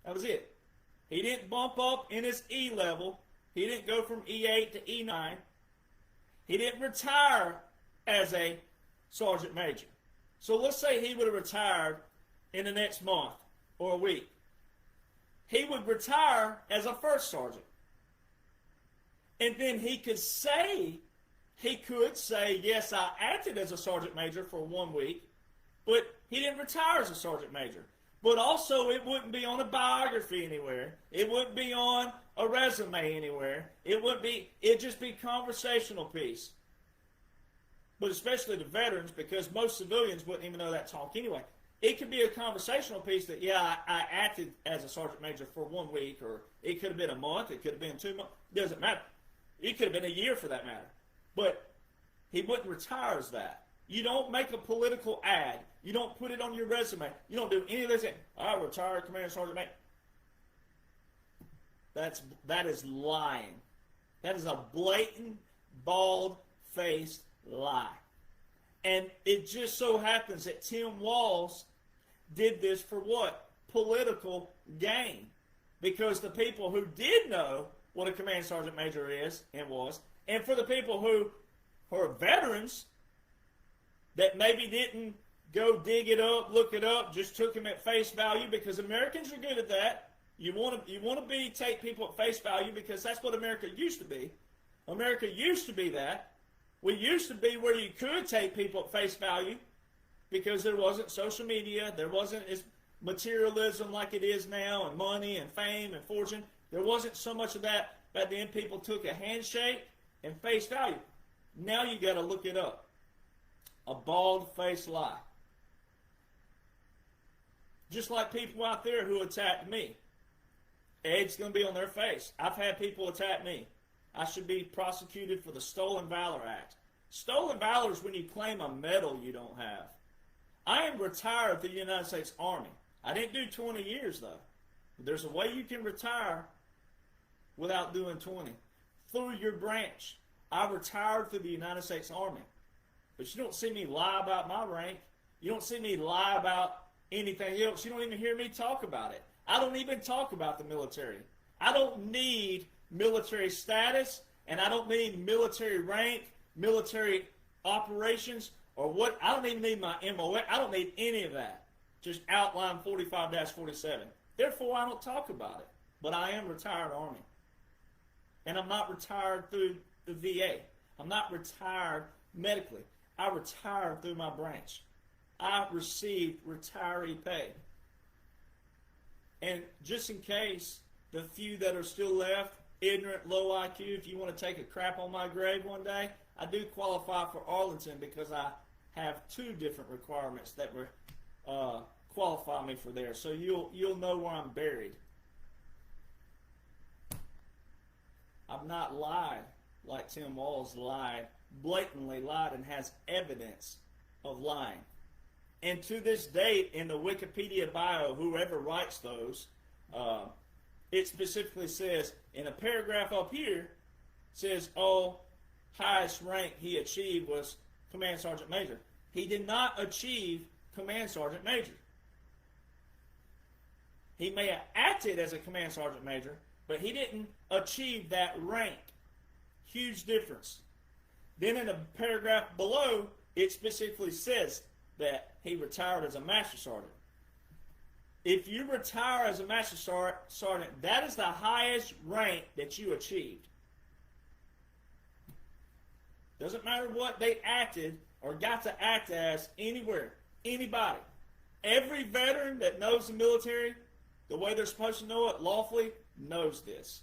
That was it. He didn't bump up in his E level. He didn't go from E8 to E9. He didn't retire as a sergeant major. So let's say he would have retired in the next month or a week. He would retire as a first sergeant. And then he could say, yes, I acted as a sergeant major for 1 week, but he didn't retire as a sergeant major. But also, it wouldn't be on a biography anywhere. It wouldn't be on a resume anywhere. It'd just be conversational piece. But especially the veterans, because most civilians wouldn't even know that talk anyway. It could be a conversational piece that, yeah, I acted as a sergeant major for 1 week, or it could have been a month, it could have been 2 months. It doesn't matter. It could have been a year for that matter. But he wouldn't retire as that. You don't make a political ad. You don't put it on your resume. You don't do any of this. I retired Command Sergeant Major. That is lying. That is a blatant, bald-faced lie. And it just so happens that Tim Walls did this for what? Political gain. Because the people who did know what a Command Sergeant Major is and was, and for the people who are veterans that maybe didn't go dig it up, look it up, just took him at face value, because Americans are good at that. You want to take people at face value because that's what America used to be. America used to be that. We used to be where you could take people at face value because there wasn't social media, there wasn't as materialism like it is now, and money and fame and fortune. There wasn't so much of that. Back then, people took a handshake and face value. Now you got to look it up. A bald-faced lie. Just like people out there who attacked me. Edge's going to be on their face. I've had people attack me. I should be prosecuted for the Stolen Valor Act. Stolen valor is when you claim a medal you don't have. I am retired from the United States Army. I didn't do 20 years, though. There's a way you can retire without doing 20. Through your branch. I retired through the United States Army. But you don't see me lie about my rank. You don't see me lie about anything else. You don't even hear me talk about it. I don't even talk about the military. I don't need military status, and I don't need military rank, military operations, or what. I don't even need my MOA. I don't need any of that. Just outline 45-47. Therefore, I don't talk about it. But I am retired Army. And I'm not retired through the VA. I'm not retired medically. I retired through my branch. I received retiree pay. And just in case the few that are still left, ignorant, low IQ, if you want to take a crap on my grade one day, I do qualify for Arlington because I have 2 different requirements that were qualify me for there. So you'll know where I'm buried. I've not lied like Tim Walls lied, blatantly lied, and has evidence of lying. And to this date, in the Wikipedia bio, whoever writes those, it specifically says, in a paragraph up here, says, highest rank he achieved was Command Sergeant Major. He did not achieve Command Sergeant Major. He may have acted as a Command Sergeant Major, but he didn't achieve that rank. Huge difference. Then in the paragraph below, it specifically says that he retired as a Master Sergeant. If you retire as a master sergeant, that is the highest rank that you achieved. Doesn't matter what they acted or got to act as anywhere, anybody. Every veteran that knows the military the way they're supposed to know it lawfully knows this.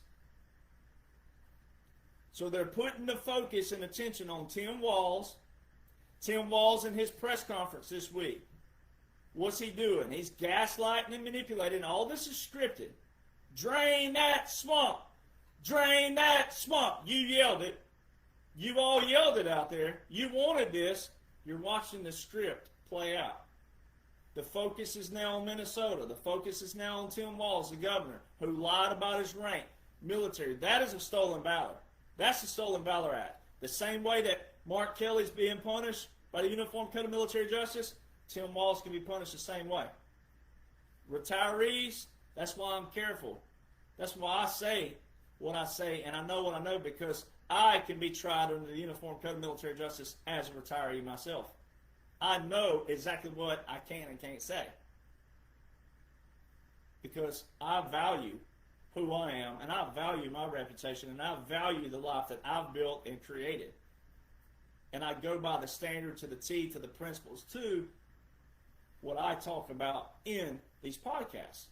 So they're putting the focus and attention on Tim Walz. Tim Walz in his press conference this week. What's he doing? He's gaslighting and manipulating. All this is scripted. Drain that swamp. Drain that swamp. You yelled it. You all yelled it out there. You wanted this. You're watching the script play out. The focus is now on Minnesota. The focus is now on Tim Walz, the governor, who lied about his rank, military. That is a stolen valor. That's the Stolen Valor Act. The same way that Mark Kelly's being punished by the Uniform Code of Military Justice, Tim Walz can be punished the same way. Retirees, that's why I'm careful. That's why I say what I say, and I know what I know because I can be tried under the Uniform Code of Military Justice as a retiree myself. I know exactly what I can and can't say because I value who I am, and I value my reputation, and I value the life that I've built and created. And I go by the standard to the T, to the principles, to what I talk about in these podcasts.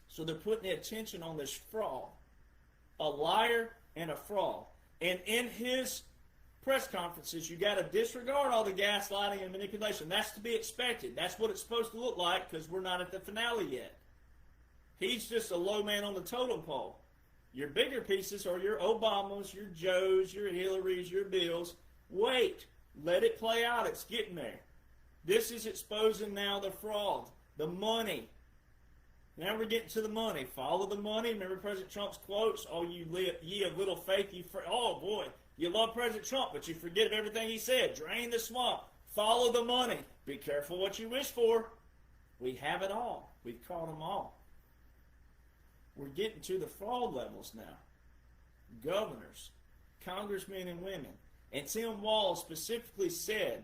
So they're putting the attention on this fraud, a liar and a fraud. And in his press conferences, you got to disregard all the gaslighting and manipulation. That's to be expected. That's what it's supposed to look like because we're not at the finale yet. He's just a low man on the totem pole. Your bigger pieces are your Obamas, your Joes, your Hillarys, your Bills. Wait. Let it play out. It's getting there. This is exposing now the fraud, the money. Now we're getting to the money. Follow the money. Remember President Trump's quotes? Oh, ye of little faith. Oh, boy. You love President Trump, but you forget everything he said. Drain the swamp. Follow the money. Be careful what you wish for. We have it all. We've caught them all. We're getting to the fraud levels now. Governors, congressmen and women. And Tim Walz specifically said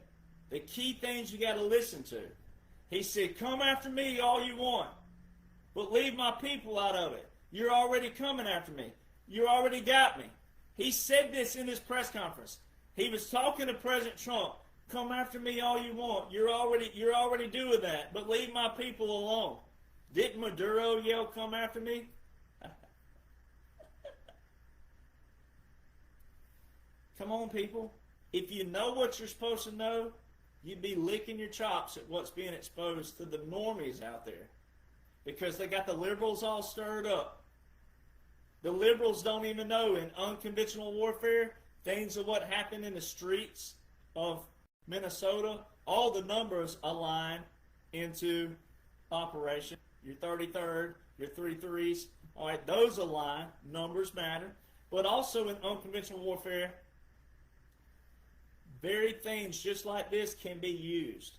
the key things you got to listen to. He said, come after me all you want, but leave my people out of it. You're already coming after me. You already got me. He said this in his press conference. He was talking to President Trump. Come after me all you want. You're already doing that, but leave my people alone. Didn't Maduro yell, come after me? Come on, people. If you know what you're supposed to know, you'd be licking your chops at what's being exposed to the normies out there. Because they got the liberals all stirred up. The liberals don't even know in unconventional warfare, things of what happened in the streets of Minnesota, all the numbers align into operation. Your 33rd, your 33s, all right, those align, numbers matter. But also in unconventional warfare, varied things just like this can be used.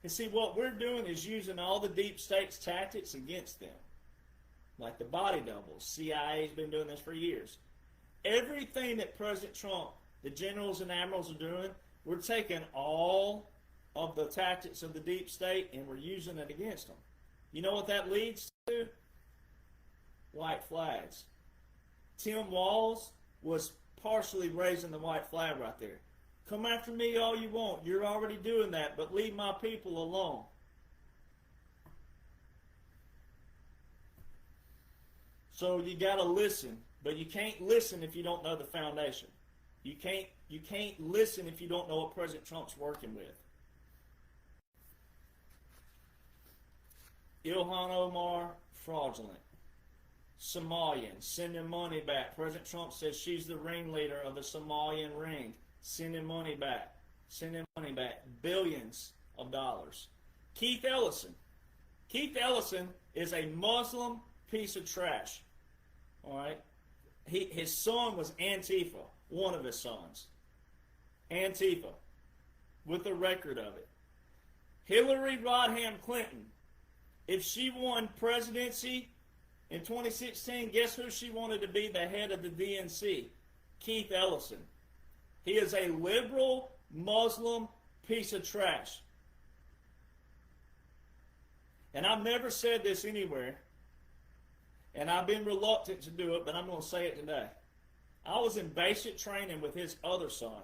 And see, what we're doing is using all the deep state's tactics against them. Like the body doubles. CIA's been doing this for years. Everything that President Trump, the generals and admirals are doing, we're taking all of the tactics of the deep state and we're using it against them. You know what that leads to? White flags. Tim Walz was partially raising the white flag right there. Come after me all you want. You're already doing that, but leave my people alone. So you got to listen, but you can't listen if you don't know the foundation. You can't listen if you don't know what President Trump's working with. Ilhan Omar, fraudulent. Somalian, sending money back. President Trump says she's the ringleader of the Somalian ring. Sending money back. Sending money back. Billions of dollars. Keith Ellison. Keith Ellison is a Muslim piece of trash. All right? His son was Antifa. One of his sons. Antifa. With a record of it. Hillary Rodham Clinton. If she won presidency in 2016, guess who she wanted to be the head of the DNC? Keith Ellison. He is a liberal Muslim piece of trash. and I've never said this anywhere, and I've been reluctant to do it, but I'm going to say it today. I was in basic training with his other son,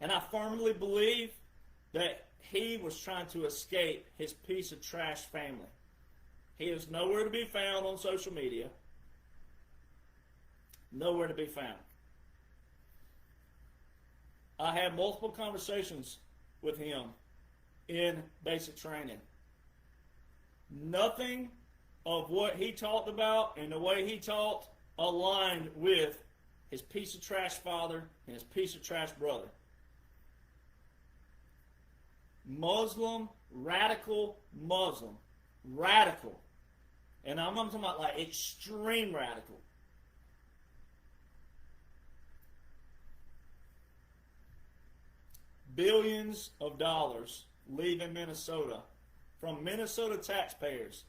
and I firmly believe that he was trying to escape his piece of trash family. He is nowhere to be found on social media. Nowhere to be found. I had multiple conversations with him in basic training. Nothing of what he talked about and the way he talked aligned with his piece of trash father and his piece of trash brother. Muslim, radical Muslim. Radical. And I'm talking about like extreme radical. Billions of dollars leaving Minnesota from Minnesota taxpayers.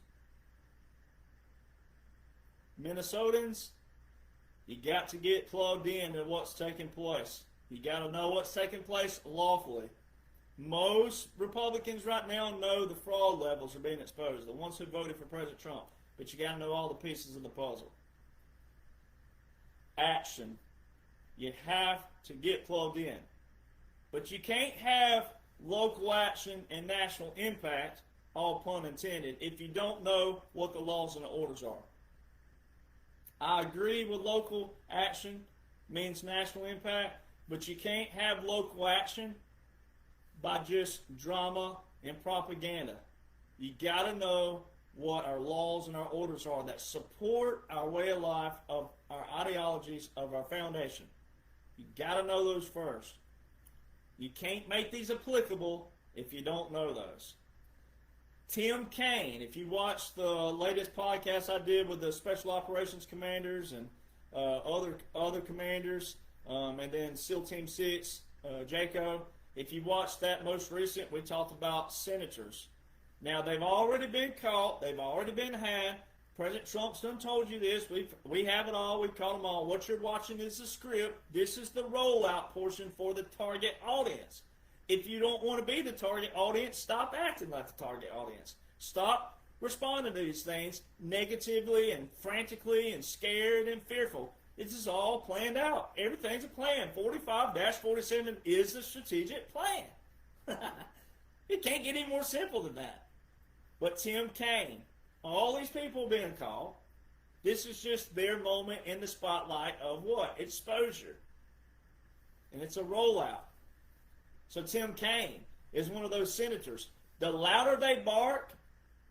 Minnesotans, you got to get plugged in to what's taking place. You got to know what's taking place lawfully. Most Republicans right now know the fraud levels are being exposed, the ones who voted for President Trump. But you got to know all the pieces of the puzzle. Action. You have to get plugged in. But you can't have local action and national impact, all pun intended, if you don't know what the laws and the orders are. I agree with local action means national impact, but you can't have local action by just drama and propaganda. You got to know what our laws and our orders are that support our way of life, of our ideologies, of our foundation. You got to know those first. You can't make these applicable if you don't know those. Tim Kaine, if you watched the latest podcast I did with the Special Operations Commanders and other commanders, and then SEAL Team 6, Jaco, if you watched that most recent, we talked about senators. Now, they've already been caught. They've already been had. President Trump's done told you this. We have it all. We've caught them all. What you're watching is the script. This is the rollout portion for the target audience. If you don't want to be the target audience, stop acting like the target audience. Stop responding to these things negatively and frantically and scared and fearful. This is all planned out. Everything's a plan. 45-47 is the strategic plan. It can't get any more simple than that. But Tim Kaine, all these people being called, this is just their moment in the spotlight of what? Exposure. And it's a rollout. So Tim Kaine is one of those senators. The louder they bark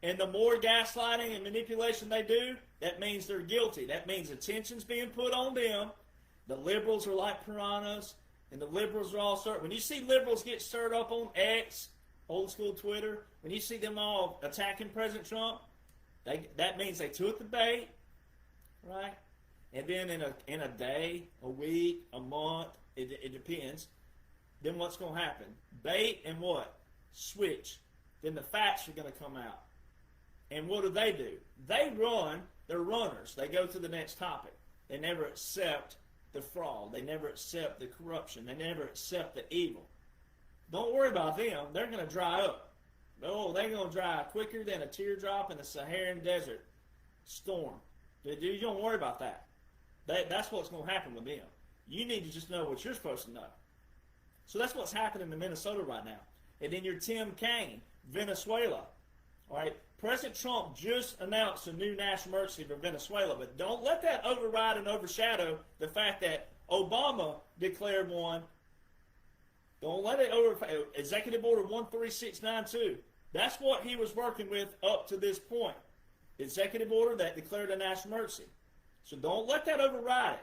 and the more gaslighting and manipulation they do, that means they're guilty. That means attention's being put on them. The liberals are like piranhas, and the liberals are all stirred. When you see liberals get stirred up on X, old school Twitter, when you see them all attacking President Trump, that means they took the bait, right? And then in a day, a week, a month, it depends. Then what's going to happen? Bait and what? Switch. Then the facts are going to come out. And what do? They run. They're runners. They go to the next topic. They never accept the fraud. They never accept the corruption. They never accept the evil. Don't worry about them. They're going to dry up. Oh, they're going to dry quicker than a teardrop in the Saharan desert storm. You don't worry about that. That's what's going to happen with them. You need to just know what you're supposed to know. So that's what's happening in Minnesota right now. And then your Tim Kaine, Venezuela. All right, President Trump just announced a new national emergency for Venezuela, but don't let that override and overshadow the fact that Obama declared one. Don't let it Executive Order 13692. That's what he was working with up to this point. Executive order that declared a national emergency. So don't let that override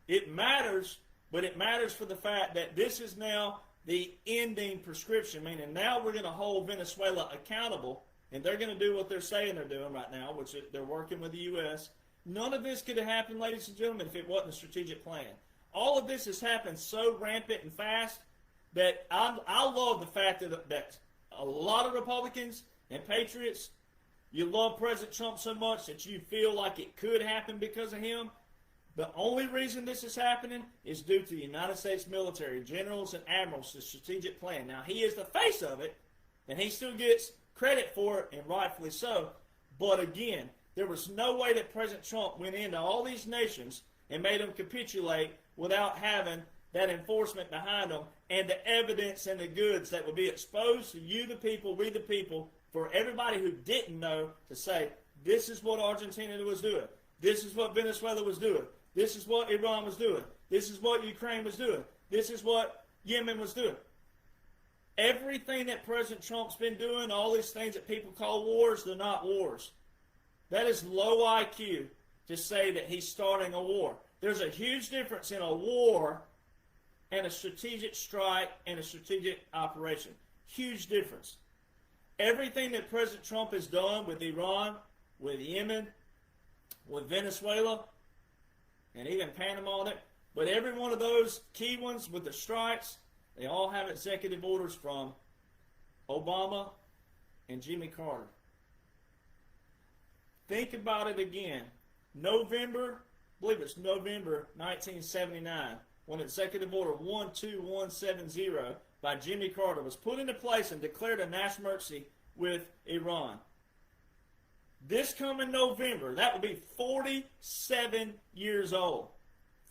it. It matters, but it matters for the fact that this is now the ending prescription, meaning now we're going to hold Venezuela accountable, and they're going to do what they're saying they're doing right now, which they're working with the U.S. None of this could have happened, ladies and gentlemen, if it wasn't a strategic plan. All of this has happened so rampant and fast that I love the fact that a lot of Republicans and patriots, you love President Trump so much that you feel like it could happen because of him. The only reason this is happening is due to the United States military, generals and admirals, the strategic plan. Now, he is the face of it, and he still gets credit for it, and rightfully so. But again, there was no way that President Trump went into all these nations and made them capitulate without having that enforcement behind them and the evidence and the goods that would be exposed to you, the people, we, the people, for everybody who didn't know to say, this is what Argentina was doing. This is what Venezuela was doing. This is what Iran was doing. This is what Ukraine was doing. This is what Yemen was doing. Everything that President Trump's been doing, all these things that people call wars, they're not wars. That is low IQ to say that he's starting a war. There's a huge difference in a war and a strategic strike and a strategic operation. Huge difference. Everything that President Trump has done with Iran, with Yemen, with Venezuela, and even Panama, but every one of those key ones with the strikes, they all have executive orders from Obama and Jimmy Carter. Think about it again. I believe it's November 1979, when Executive Order 12170 by Jimmy Carter was put into place and declared a national emergency with Iran. This coming November, that will be 47 years old.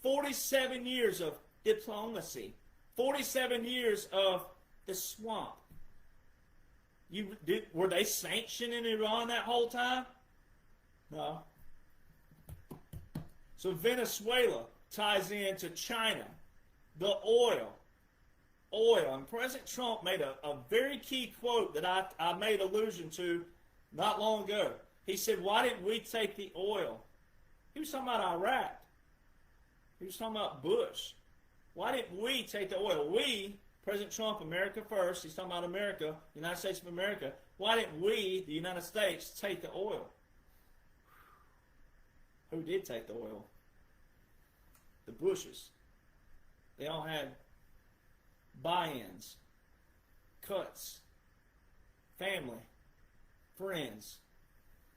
47 years of diplomacy. 47 years of the swamp. Were they sanctioning Iran that whole time? No. So Venezuela ties into China. The oil. And President Trump made a very key quote that I made allusion to not long ago. He said, why didn't we take the oil? He was talking about Iraq. He was talking about Bush. Why didn't we take the oil? We, President Trump, America first. He's talking about America, United States of America. Why didn't we, the United States, take the oil? Who did take the oil? The Bushes. They all had buy-ins, cuts, family, friends,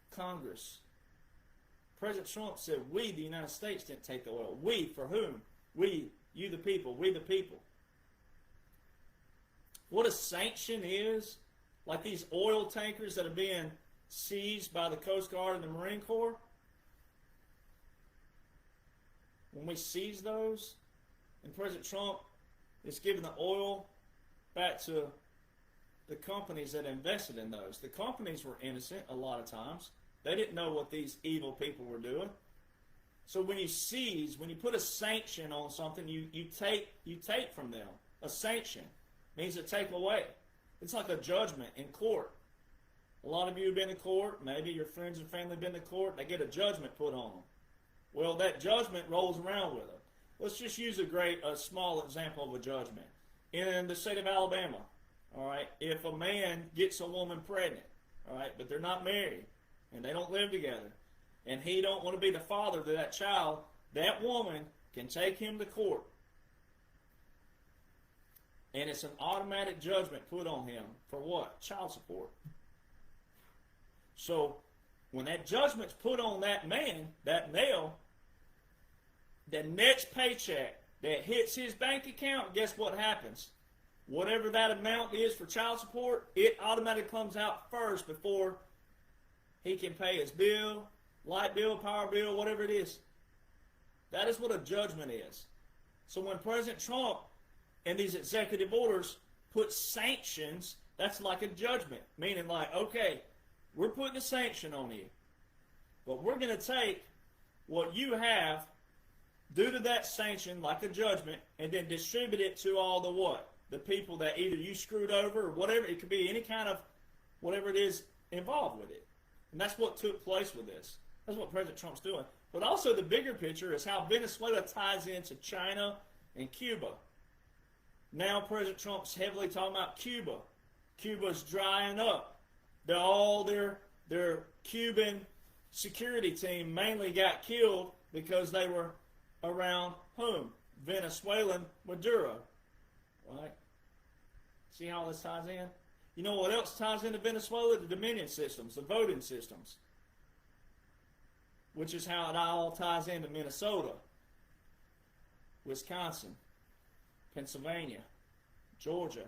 Congress. President Trump said, we, the United States, didn't take the oil. We, for whom? We, you the people, we the people. What a sanction is, like these oil tankers that are being seized by the Coast Guard and the Marine Corps. When we seize those, and President Trump is giving the oil back to the companies that invested in those. The companies were innocent a lot of times. They didn't know what these evil people were doing. So when you seize, when you put a sanction on something, you take from them. A sanction means to take away. It's like a judgment in court. A lot of you have been to court. Maybe your friends and family have been to court. They get a judgment put on them. Well, that judgment rolls around with them. Let's just use a small example of a judgment. In the state of Alabama, all right, if a man gets a woman pregnant, all right, but they're not married, and they don't live together, and he don't want to be the father to that child, that woman can take him to court. And it's an automatic judgment put on him for what? Child support. So when that judgment's put on that man, that male, the next paycheck that hits his bank account, guess what happens? Whatever that amount is for child support, it automatically comes out first before he can pay his bill, light bill, power bill, whatever it is. That is what a judgment is. So when President Trump and these executive orders put sanctions, that's like a judgment. Meaning like, okay, we're putting a sanction on you. But we're going to take what you have due to that sanction, like a judgment, and then distribute it to all the what? The people that either you screwed over or whatever. It could be any kind of whatever it is involved with it. And that's what took place with this. That's what President Trump's doing. But also the bigger picture is how Venezuela ties into China and Cuba. Now President Trump's heavily talking about Cuba. Cuba's drying up. All their Cuban security team mainly got killed because they were around whom? Venezuelan Maduro. Right? See how this ties in? You know what else ties into Venezuela? The dominion systems, the voting systems. Which is how it all ties into Minnesota, Wisconsin, Pennsylvania, Georgia,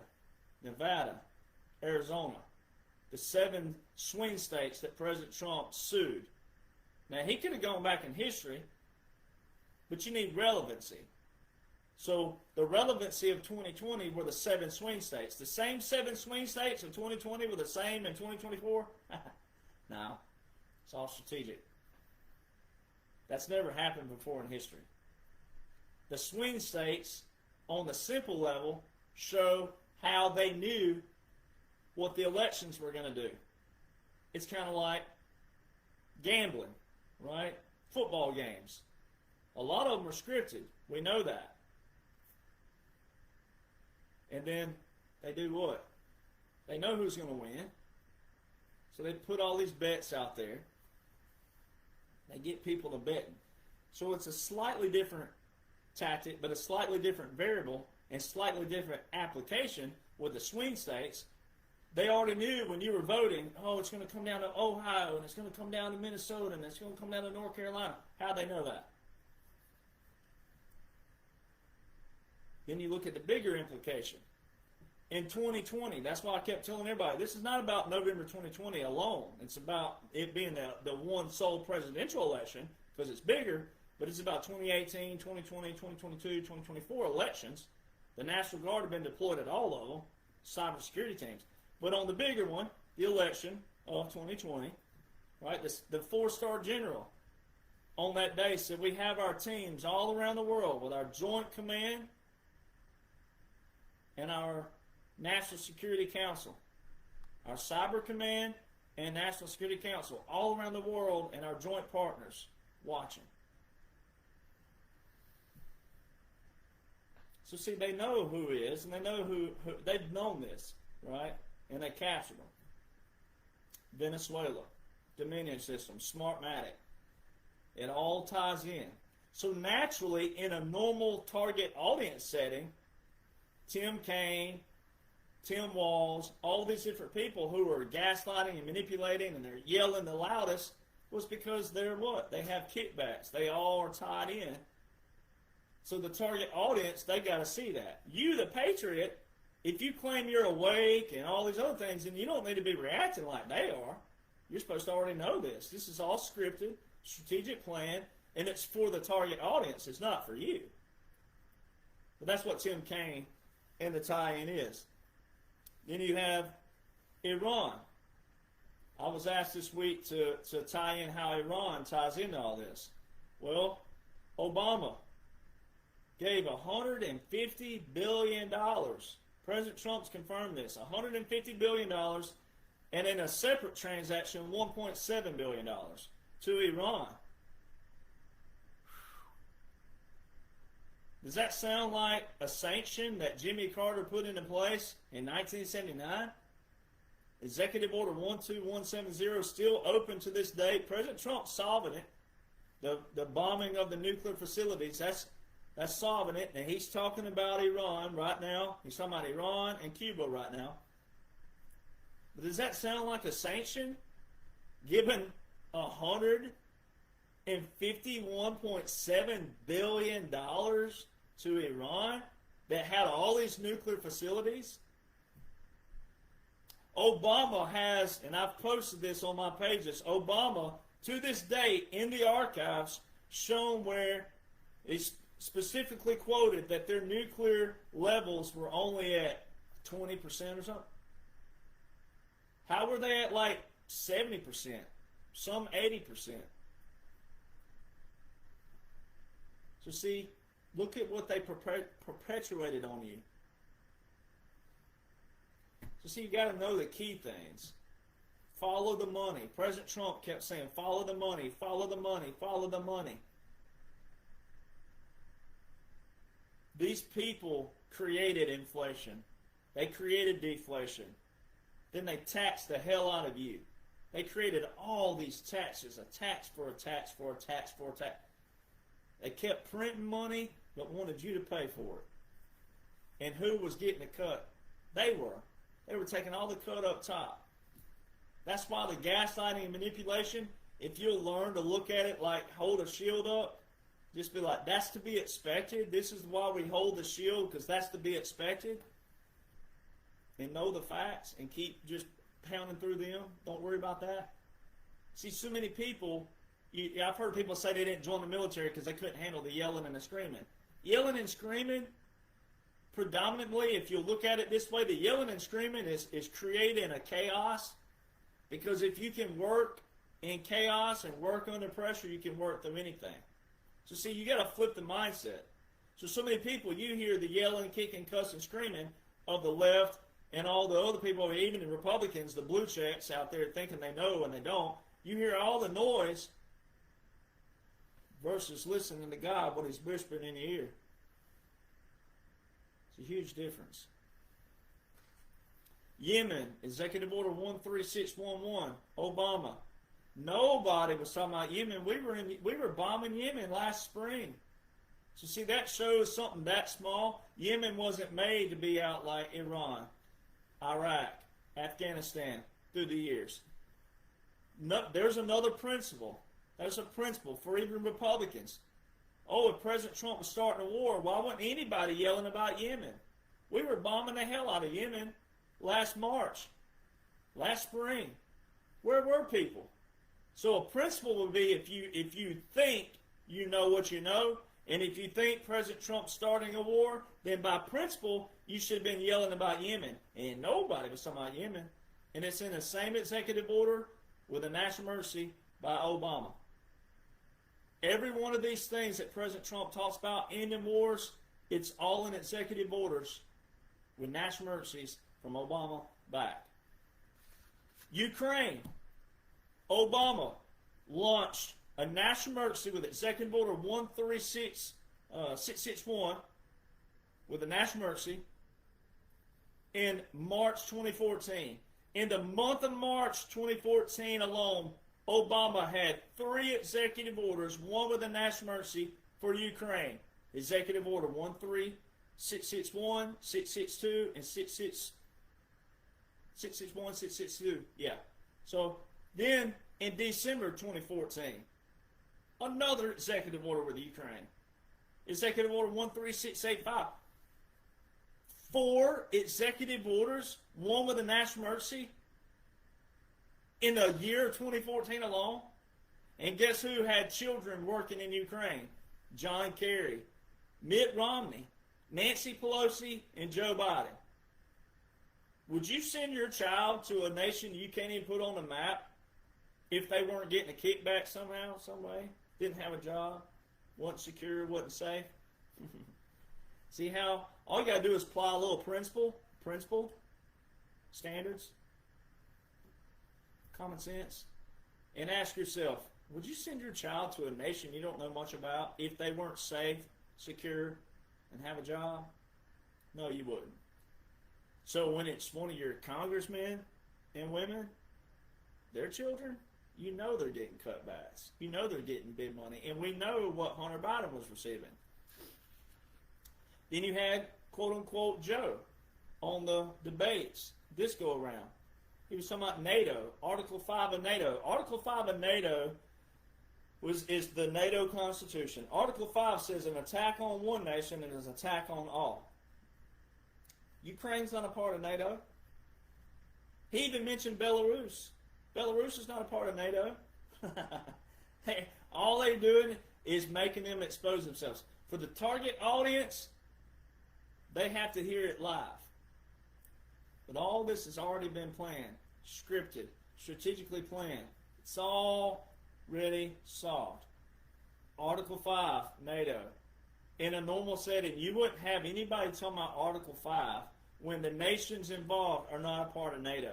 Nevada, Arizona. the 7 swing states that President Trump sued. Now, he could have gone back in history, but you need relevancy. So the relevancy of 2020 were the 7 swing states. The same 7 swing states of 2020 were the same in 2024? No. It's all strategic. That's never happened before in history. The swing states, on the simple level, show how they knew what the elections were going to do. It's kind of like gambling, right? Football games. A lot of them are scripted. We know that. And then they do what? They know who's going to win. So they put all these bets out there. They get people to betting. So it's a slightly different tactic, but a slightly different variable and slightly different application with the swing states. They already knew when you were voting, oh, it's going to come down to Ohio, and it's going to come down to Minnesota, and it's going to come down to North Carolina. How'd they know that? Then you look at the bigger implication. In 2020, that's why I kept telling everybody, this is not about November 2020 alone. It's about it being the one sole presidential election, because it's bigger, but it's about 2018, 2020, 2022, 2024 elections. The National Guard have been deployed at all of them, cybersecurity teams. But on the bigger one, the election of 2020, right, the 4-star general on that day said we have our teams all around the world with our Joint Command and our National Security Council, our Cyber Command and National Security Council, all around the world, and our joint partners watching. So see, they know who is, and they know who they've known this, right? And they captured them. Venezuela, Dominion System, Smartmatic. It all ties in. So naturally, in a normal target audience setting, Tim Kaine, Tim Walz, all these different people who are gaslighting and manipulating and they're yelling the loudest was because they're what? They have kickbacks. They all are tied in. So the target audience, they got to see that. You, the patriot, if you claim you're awake and all these other things, then you don't need to be reacting like they are. You're supposed to already know this. This is all scripted, strategic plan, and it's for the target audience. It's not for you. But that's what Tim Kaine and the tie-in is. Then you have Iran. I was asked this week to tie in how Iran ties into all this. Well, Obama gave $150 billion. President Trump's confirmed this. $150 billion, and in a separate transaction, $1.7 billion to Iran. Does that sound like a sanction that Jimmy Carter put into place in 1979? Executive Order 12170 still open to this day. President Trump solving it. The bombing of the nuclear facilities, that's solving it. And he's talking about Iran right now. He's talking about Iran and Cuba right now. But does that sound like a sanction? Given $151.7 billion to Iran that had all these nuclear facilities? Obama has, and I've posted this on my pages, Obama, to this day, in the archives, shown where it's specifically quoted that their nuclear levels were only at 20% or something. How were they at like 70%? Some 80%. So see, look at what they perpetuated on you. So see, you got to know the key things. Follow the money. President Trump kept saying, follow the money, follow the money, follow the money. These people created inflation. They created deflation. Then they taxed the hell out of you. They created all these taxes, a tax for a tax for a tax for a tax. They kept printing money, but wanted you to pay for it. And who was getting the cut? They were. They were taking all the cut up top. That's why the gaslighting and manipulation, if you'll learn to look at it like hold a shield up, just be like, that's to be expected. This is why we hold the shield, because that's to be expected. And know the facts and keep just pounding through them. Don't worry about that. See, so many people, I've heard people say they didn't join the military because they couldn't handle the yelling and the screaming. Yelling and screaming, predominantly, if you look at it this way, the yelling and screaming is creating a chaos, because if you can work in chaos and work under pressure, you can work through anything. So see, you got to flip the mindset. So many people, you hear the yelling, kicking, cussing, screaming of the left and all the other people, even the Republicans, the blue checks out there thinking they know and they don't. You hear all the noise versus listening to God, what he's whispering in your ear. It's a huge difference. Yemen, Executive Order 13611, Obama. Nobody was talking about Yemen. We were bombing Yemen last spring. So see, that shows something that small. Yemen wasn't made to be out like Iran, Iraq, Afghanistan through the years. No, there's another principle. There's a principle for even Republicans. Oh, if President Trump was starting a war, why wasn't anybody yelling about Yemen? We were bombing the hell out of Yemen last March, last spring. Where were people? So a principle would be, if you think you know what you know, and if you think President Trump's starting a war, then by principle, you should have been yelling about Yemen. And nobody was talking about Yemen. And it's in the same executive order with a national emergency by Obama. Every one of these things that President Trump talks about, ending wars, it's all in executive orders with national emergencies from Obama back. Ukraine, Obama launched a national emergency with Executive Order 13661 with a national emergency in March 2014. In the month of March 2014 alone, Obama had 3 executive orders, one with a national emergency for Ukraine. Executive Order 13661, 662, and 661, 662. Yeah. So then in December 2014, another executive order with Ukraine. Executive Order 13685. 4 executive orders, one with a national emergency, in the year of 2014 alone. And guess who had children working in Ukraine? John Kerry, Mitt Romney, Nancy Pelosi, and Joe Biden. Would you send your child to a nation you can't even put on the map if they weren't getting a kickback somehow, some way? Didn't have a job, wasn't secure, wasn't safe? See how all you got to do is apply a little principle, standards, common sense, and ask yourself, would you send your child to a nation you don't know much about if they weren't safe, secure, and have a job? No, you wouldn't. So when it's one of your congressmen and women, their children, you know they're getting cutbacks. You know they're getting big money. And we know what Hunter Biden was receiving. Then you had, quote-unquote, Joe on the debates this go-around. He was talking about NATO, Article 5 of NATO. Article 5 of NATO is the NATO Constitution. Article 5 says an attack on one nation is an attack on all. Ukraine's not a part of NATO. He even mentioned Belarus. Belarus is not a part of NATO. All they're doing is making them expose themselves. For the target audience, they have to hear it live. But all this has already been planned, scripted, strategically planned. It's already solved. Article 5, NATO. In a normal setting, you wouldn't have anybody talking about Article 5 when the nations involved are not a part of NATO.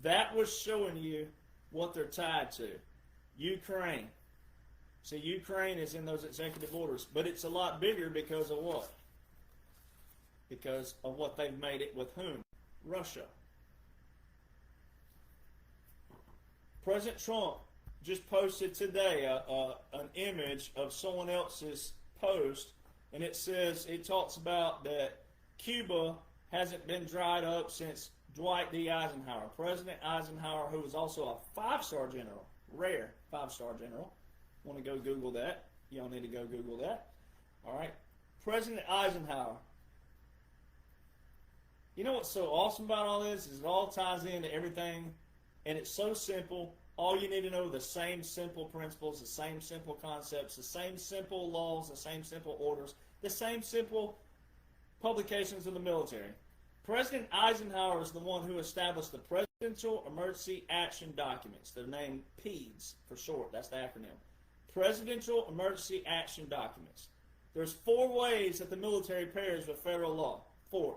That was showing you what they're tied to. Ukraine. See, Ukraine is in those executive orders, but it's a lot bigger because of what? Because of what they've made it with whom? Russia. President Trump just posted today an image of someone else's post, and it talks about that Cuba hasn't been dried up since Dwight D. Eisenhower. President Eisenhower, who was also a 5-star general, rare 5-star general. Want to go Google that? Y'all need to go Google that. All right. President Eisenhower You know what's so awesome about all this is it all ties into everything, and it's so simple. All you need to know are the same simple principles, the same simple concepts, the same simple laws, the same simple orders, the same simple publications of the military. President Eisenhower is the one who established the Presidential Emergency Action Documents. They're named PEDS for short. That's the acronym. Presidential Emergency Action Documents. There's 4 ways that the military pairs with federal law. 4.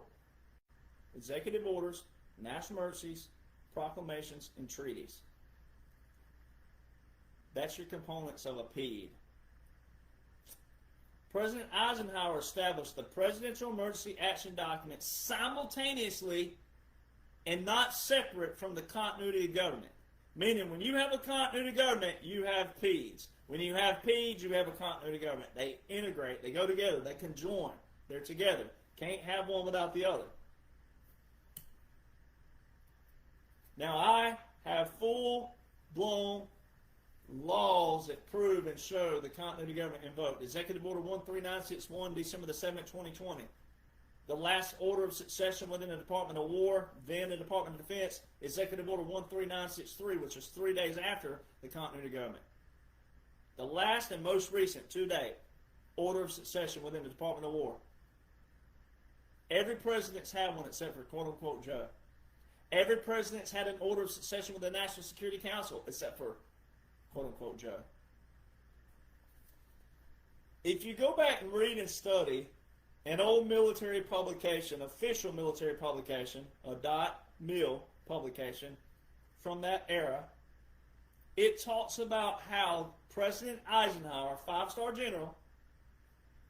Executive orders, national emergencies, proclamations, and treaties. That's your components of a PED. President Eisenhower established the Presidential Emergency Action Documents simultaneously and not separate from the continuity of government. Meaning, when you have a continuity of government, you have PEDS. When you have PEDS, you have a continuity of government. They integrate. They go together. They conjoin. They're together. Can't have one without the other. Now, I have full-blown laws that prove and show the continuity of government invoked. Executive Order 13961, December the 7th, 2020. The last order of succession within the Department of War, then the Department of Defense, Executive Order 13963, which was 3 days after the continuity of government. The last and most recent, to date, order of succession within the Department of War. Every president's had one except for quote-unquote Joe. Every president's had an order of succession with the National Security Council except for quote-unquote Joe. If you go back and read and study an old military publication, official military publication, a .mil publication from that era, it talks about how President Eisenhower, 5-star general,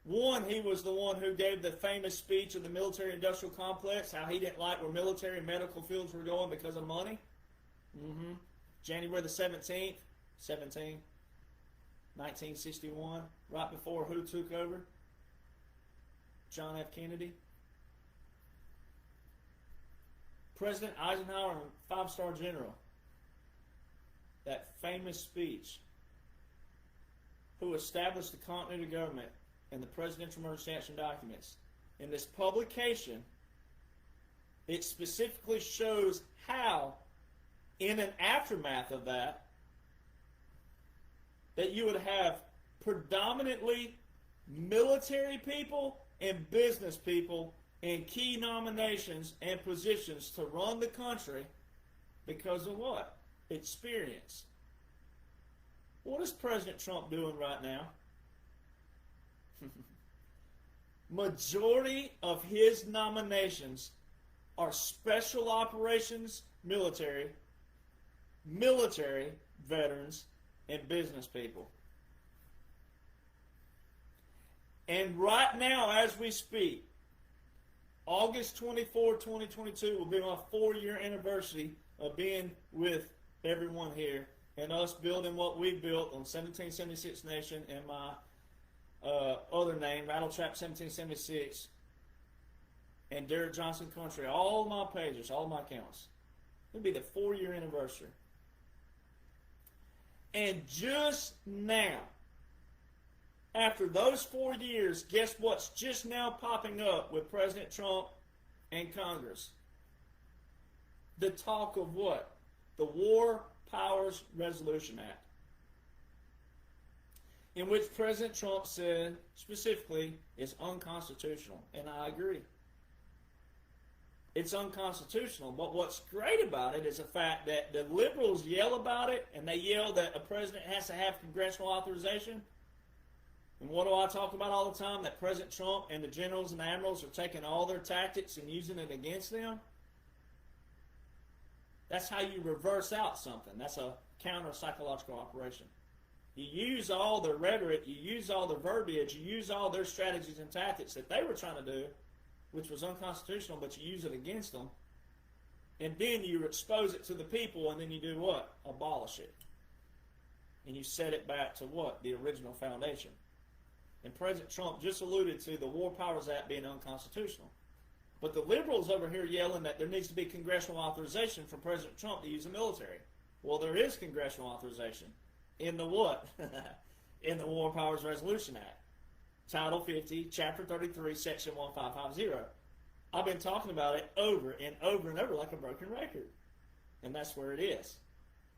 one, he was the one who gave the famous speech of the military-industrial complex, how he didn't like where military and medical fields were going because of money. January the 17th, 1961, right before who took over? John F. Kennedy. President Eisenhower, 5-star general, that famous speech, who established the continuity of government and the Presidential Emergency Action Documents. In this publication, it specifically shows how, in an aftermath of that, that you would have predominantly military people and business people in key nominations and positions to run the country because of what? Experience. What is President Trump doing right now? Majority of his nominations are special operations military veterans, and business people. And right now, as we speak, August 24, 2022 will be my 4-year anniversary of being with everyone here and us building what we built on 1776 Nation and my other name, Rattletrap 1776, and Derek Jonhson Country, all my pages, all my accounts. It'll be the 4-year anniversary. And just now, after those 4 years, guess what's just now popping up with President Trump and Congress? The talk of what? The War Powers Resolution Act, in which President Trump said specifically it's unconstitutional, and I agree. It's unconstitutional, but what's great about it is the fact that the liberals yell about it, and they yell that a president has to have congressional authorization. And what do I talk about all the time? That President Trump and the generals and admirals are taking all their tactics and using it against them. That's how you reverse out something. That's a counter-psychological operation. You use all the rhetoric, you use all the verbiage, you use all their strategies and tactics that they were trying to do, which was unconstitutional, but you use it against them. And then you expose it to the people, and then you do what? Abolish it. And you set it back to what? The original foundation. And President Trump just alluded to the War Powers Act being unconstitutional. But the liberals over here yelling that there needs to be congressional authorization for President Trump to use the military. Well, there is congressional authorization. In the what? In the War Powers Resolution Act. Title 50, Chapter 33, Section 1550. I've been talking about it over and over and over like a broken record. And that's where it is.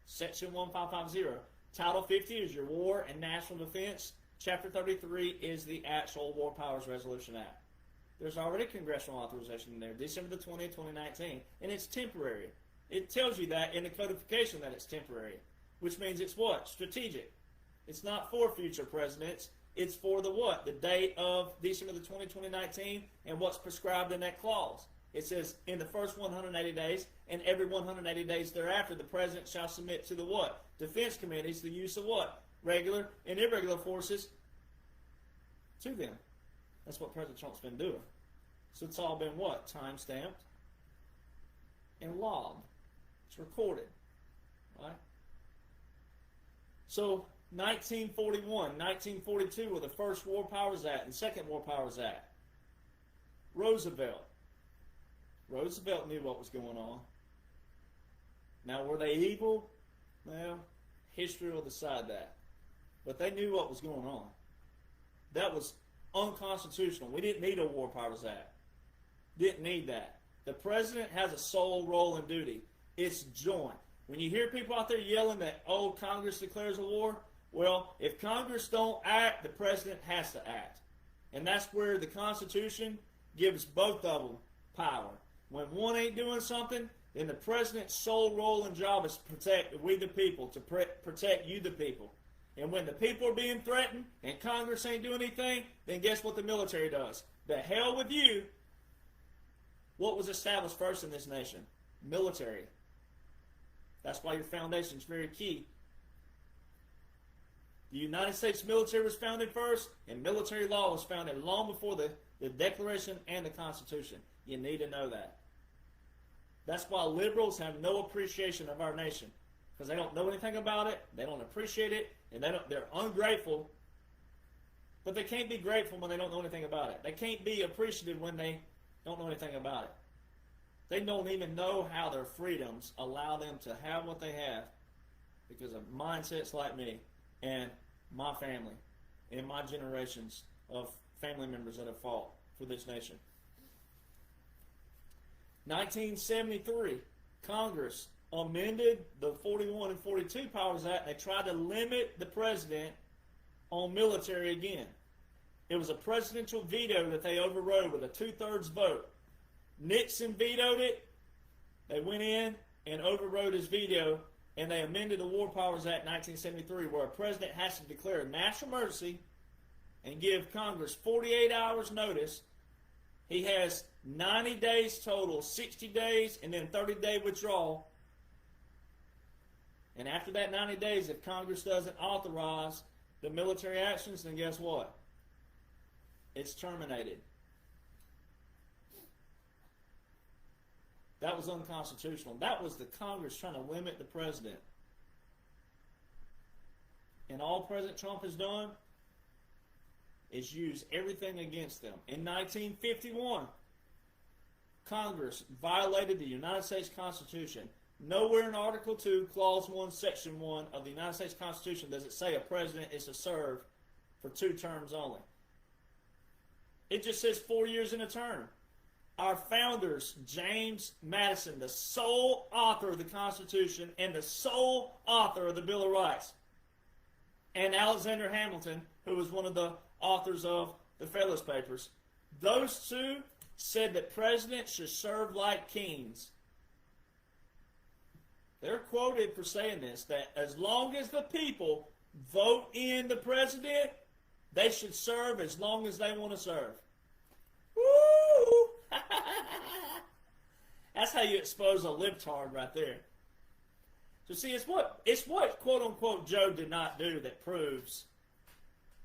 Section 1550. Title 50 is your War and National Defense. Chapter 33 is the actual War Powers Resolution Act. There's already congressional authorization in there, December the 20th, 2019, and it's temporary. It tells you that in the codification that it's temporary, which means it's what? Strategic. It's not for future presidents. It's for the what? The date of December the 20th, 2019, and what's prescribed in that clause. It says, in the first 180 days, and every 180 days thereafter, the president shall submit to the what? Defense committees the use of what? Regular and irregular forces to them. That's what President Trump's been doing. So it's all been what? Time-stamped and logged. It's recorded. Right? So 1941, 1942 were the first War Powers Act and second War Powers Act. Roosevelt knew what was going on. Now, were they evil? Well, history will decide that. But they knew what was going on. That was unconstitutional. We didn't need a War Powers Act. Didn't need that. The president has a sole role and duty. It's joint. When you hear people out there yelling that, oh, Congress declares a war, well, if Congress don't act, the president has to act. And that's where the Constitution gives both of them power. When one ain't doing something, then the president's sole role and job is to protect we the people, to protect you the people. And when the people are being threatened and Congress ain't doing anything, then guess what the military does? The hell with you. What was established first in this nation? Military. That's why your foundation is very key. The United States military was founded first, and military law was founded long before the Declaration and the Constitution. You need to know that. That's why liberals have no appreciation of our nation, because they don't know anything about it, they don't appreciate it, and they're ungrateful. But they can't be grateful when they don't know anything about it. They can't be appreciative when they don't know anything about it. They don't even know how their freedoms allow them to have what they have because of mindsets like me and my family and my generations of family members that have fought for this nation. 1973, Congress amended the 41 and 42 Powers Act, and they tried to limit the president on military again. It was a presidential veto that they overrode with a 2/3 vote. Nixon vetoed it. They went in and overrode his veto, and they amended the War Powers Act 1973, where a president has to declare a national emergency and give Congress 48 hours notice. He has 90 days total, 60 days, and then 30-day withdrawal. And after that 90 days, if Congress doesn't authorize the military actions, then guess what? It's terminated. That was unconstitutional. That was the Congress trying to limit the president. And all President Trump has done is use everything against them. In 1951, Congress violated the United States Constitution. Nowhere in Article 2, Clause 1, Section 1 of the United States Constitution does it say a president is to serve for 2 terms only. It just says 4 years in a term. Our founders, James Madison, the sole author of the Constitution and the sole author of the Bill of Rights, and Alexander Hamilton, who was one of the authors of the Federalist Papers, those two said that presidents should serve like kings. They're quoted for saying this, that as long as the people vote in the president, they should serve as long as they want to serve. Woo! That's how you expose a libtard right there. So see, it's what quote-unquote Joe did not do that proves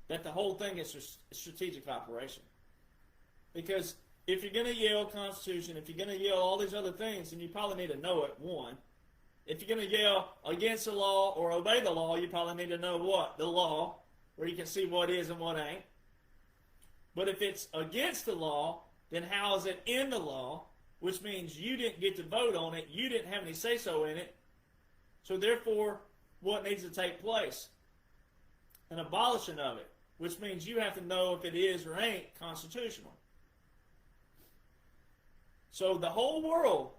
that the whole thing is a strategic operation. Because if you're going to yell Constitution, if you're going to yell all these other things, then you probably need to know it, one. If you're going to yell against the law or obey the law, you probably need to know what? The law, where you can see what is and what ain't. But if it's against the law, then how is it in the law? Which means you didn't get to vote on it, you didn't have any say-so in it. So therefore, what needs to take place? An abolishing of it, which means you have to know if it is or ain't constitutional. So the whole world,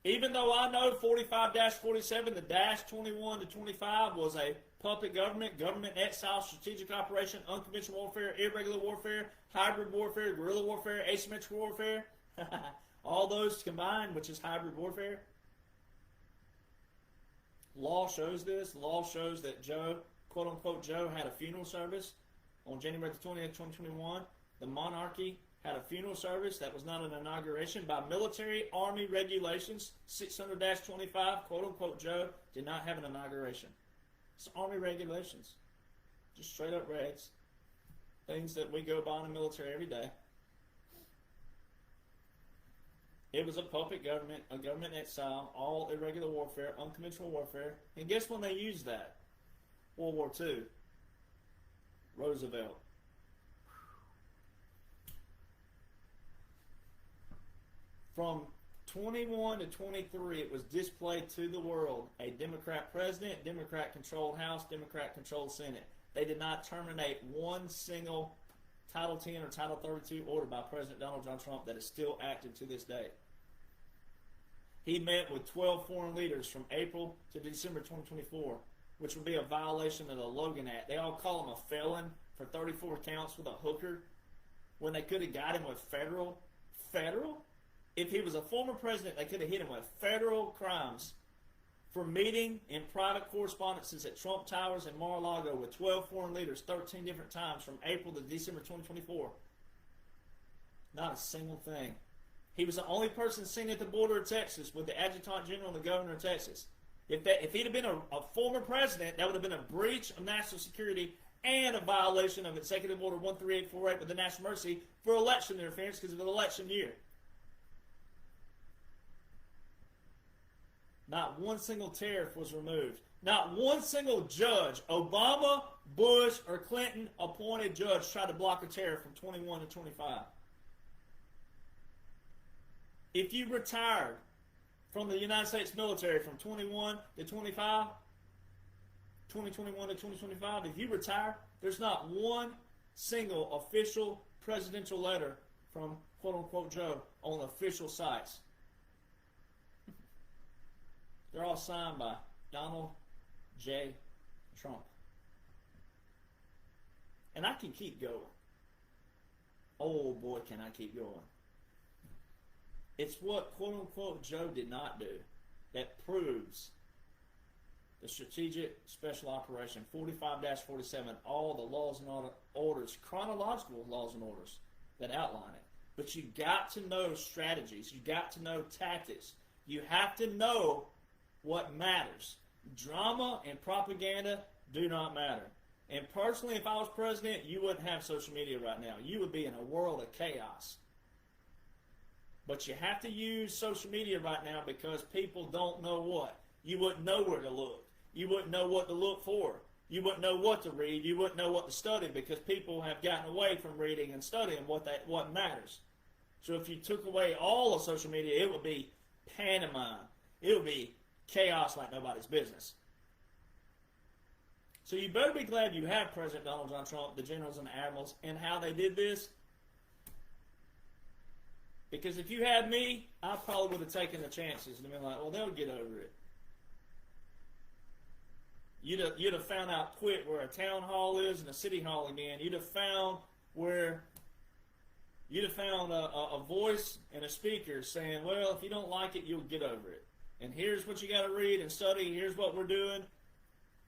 even though I know 45-47, the -21 to 25 was a puppet government, government exile, strategic operation, unconventional warfare, irregular warfare, hybrid warfare, guerrilla warfare, asymmetric warfare, all those combined, which is hybrid warfare. Law shows this. Law shows that Joe, quote unquote Joe, had a funeral service on January the 20th, 2021. The monarchy had a funeral service that was not an inauguration. By military army regulations, 600-25, quote unquote Joe, did not have an inauguration. It's army regulations. Just straight up regs. Things that we go by in the military every day. It was a puppet government, a government exile, all irregular warfare, unconventional warfare. And guess when they used that? World War II. Roosevelt. From 21 to 23, it was displayed to the world. A Democrat president, Democrat-controlled House, Democrat-controlled Senate. They did not terminate one single Title 10 or Title 32 order by President Donald John Trump that is still active to this day. He met with 12 foreign leaders from April to December 2024, which would be a violation of the Logan Act. They all call him a felon for 34 counts with a hooker when they could have got him with federal? If he was a former president, they could have hit him with federal crimes for meeting in private correspondences at Trump Towers in Mar-a-Lago with 12 foreign leaders 13 different times from April to December 2024. Not a single thing. He was the only person seen at the border of Texas with the Adjutant General and the Governor of Texas. If he'd have been a former president, that would have been a breach of national security and a violation of Executive Order 13848 with the National Mercy for election interference because of an election year. Not one single tariff was removed. Not one single judge, Obama, Bush, or Clinton appointed judge tried to block a tariff from 21 to 25. If you retired from the United States military from 21 to 25, 2021 to 2025, if you retire, there's not one single official presidential letter from quote-unquote Joe on official sites. They're all signed by Donald J. Trump. And I can keep going. Oh boy, can I keep going. It's what quote-unquote Joe did not do that proves the strategic special operation 45-47, all the laws and orders, chronological laws and orders that outline it. But you got to know strategies. You got to know tactics. You have to know what matters. Drama and propaganda do not matter. And personally, if I was president, you wouldn't have social media right now. You would be in a world of chaos. But you have to use social media right now because people don't know what. You wouldn't know where to look. You wouldn't know what to look for. You wouldn't know what to read. You wouldn't know what to study because people have gotten away from reading and studying what matters. So if you took away all of social media, it would be pantomime. It would be chaos like nobody's business. So you better be glad you have President Donald John Trump, the generals and the admirals, and how they did this. Because if you had me, I probably would have taken the chances and been like, well, they'll get over it. You'd have found out quick where a town hall is and a city hall again. You'd have found a voice and a speaker saying, well, if you don't like it, you'll get over it. And here's what you got to read and study. Here's what we're doing.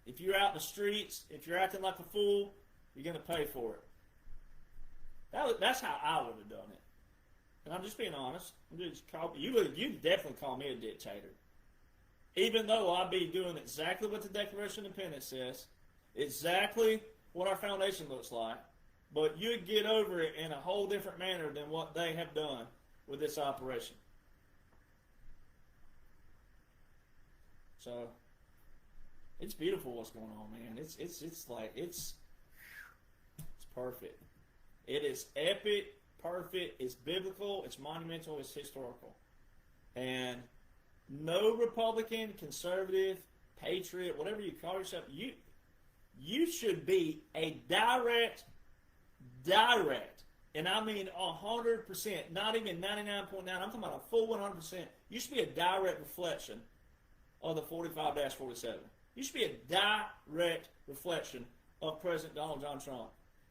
If you're out in the streets, if you're acting like a fool, you're going to pay for it. That's how I would have done it. And I'm just being honest. You'd definitely call me a dictator. Even though I'd be doing exactly what the Declaration of Independence says, exactly what our foundation looks like, but you'd get over it in a whole different manner than what they have done with this operation. So, it's beautiful what's going on, man. It's perfect. It is epic, perfect, it's biblical, it's monumental, it's historical. And no Republican, conservative, patriot, whatever you call yourself, you should be a direct and I mean 100%, not even 99.9, I'm talking about a full 100%, you should be a direct reflection of the 45-47. You should be a direct reflection of President Donald John Trump